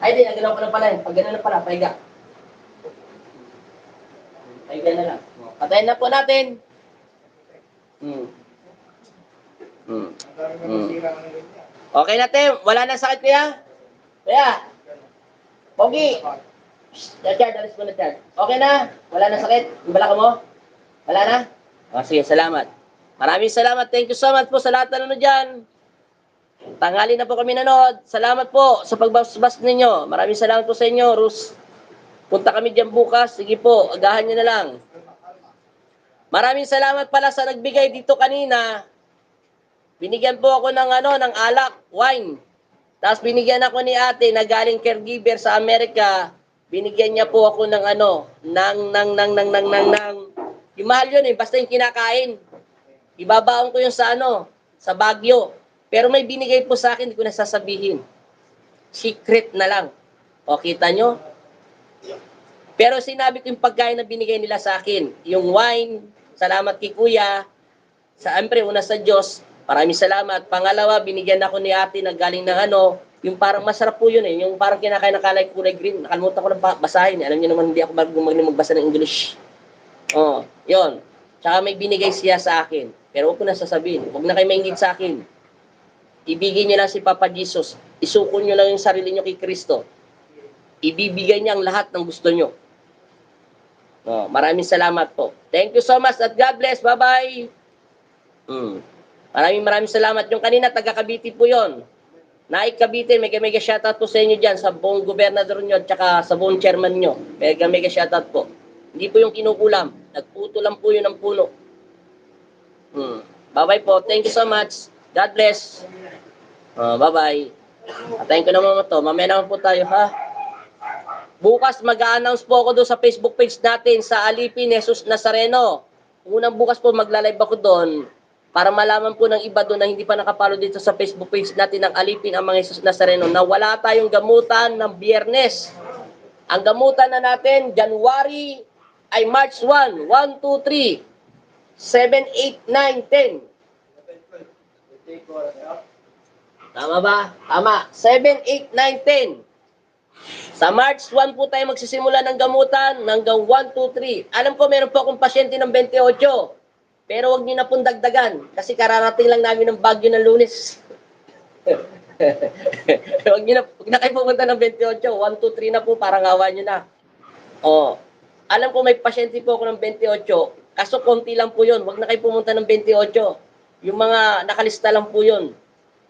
[SPEAKER 1] Ay, di, nagalaw ko na pala yan. Pag gano'n na pala, paiga. Paiga na lang. Patayin na po natin. Okay na, Tim. Wala na sakit kuya? Kuya. Pogi. Chard, alis mo na, Chard. Okay na? Wala na sakit? Yung balaka mo? Wala na? O, sige, salamat. Maraming salamat. Thank you so much po sa lahat na nanonood dyan. Tanghali na po kami nanood. Salamat po sa pagbasbas ninyo. Maraming salamat po sa inyo, Rus. Punta kami dyan bukas. Sige po, agahan nyo na lang. Maraming salamat pala sa nagbigay dito kanina. Binigyan po ako ng ng alak, wine. Tapos binigyan ako ni ate na galing caregiver sa Amerika. Binigyan niya po ako ng yung mahal yun basta yung kinakain. Ibabaon ko yung sa Baguio. Pero may binigay po sa akin, hindi ko nasasabihin. Secret na lang. O, kita nyo? Pero sinabi ko yung pagkain na binigay nila sa akin. Yung wine, salamat kay kuya. Siyempre, una sa Diyos, maraming salamat. Pangalawa, binigyan ako ni ate na galing ng yung parang masarap po yun yung parang kinakain na kulay green. Nakalimutan ko lang basahin. Alam niyo naman, hindi ako magaling magbasa ng English. O, yun. Tsaka may binigay siya sa akin. Pero huwag ko na sasabihin. Huwag na kayo maingid sa akin. Ibigin nyo lang si Papa Jesus. Isuko nyo lang yung sarili nyo kay Kristo.
[SPEAKER 3] ibibigay niya ang lahat ng gusto nyo. Oh, maraming salamat po. Thank you so much at God bless. Bye-bye. Maraming salamat. Yung kanina, taga Cavite po yon. Naik Cavite, mega shoutout po sa inyo dyan, sa buong gobernador nyo at saka sa buong chairman nyo. Mega shoutout po. Hindi po yung kinukulam. Nagputo lang po yun ng puno. Bye-bye po. Thank you so much. God bless. Bye-bye. Atayin ko naman ito. Mamaya naman po tayo, ha? Bukas mag-a-announce po ako doon sa Facebook page natin sa Alipin Jesus Nazareno. Unang bukas po magla-live ako doon para malaman po ng iba doon na hindi pa nakapalo dito sa Facebook page natin ng Alipin ang mga Jesus Nazareno na wala tayong gamutan ng Biyernes. Ang gamutan na natin, January ay March 1, 1, 2, 3, 7, 8, 9, 10. Tama ba? Tama. 7, 8, 9, 10. Sa March 1 po tayo magsisimula ng gamutan hanggang 1, 2, 3. Alam ko meron po akong pasyente ng 28. Pero wag niyo na pong dagdagan kasi kararating lang namin ng Baguio ng Lunes. wag na kayo pumunta ng 28. 1, 2, 3 na po, parang awa niyo na. Alam ko may pasyente po ako ng 28. Kaso konti lang po yun. Wag na kayo pumunta ng 28. Yung mga nakalista lang po yun.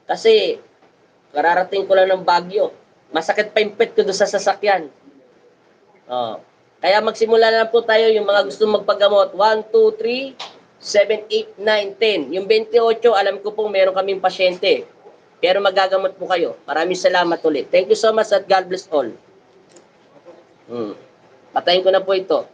[SPEAKER 3] Kasi kararating ko lang ng Baguio. Masakit pa yung pet ko doon sa sasakyan. Kaya magsimula na po tayo yung mga gusto magpagamot. 1, 2, 3, 7, 8, 9, 10. Yung 28, alam ko pong meron kaming pasyente. Pero magagamot po kayo. Maraming salamat ulit. Thank you so much at God bless all. Patayin ko na po ito.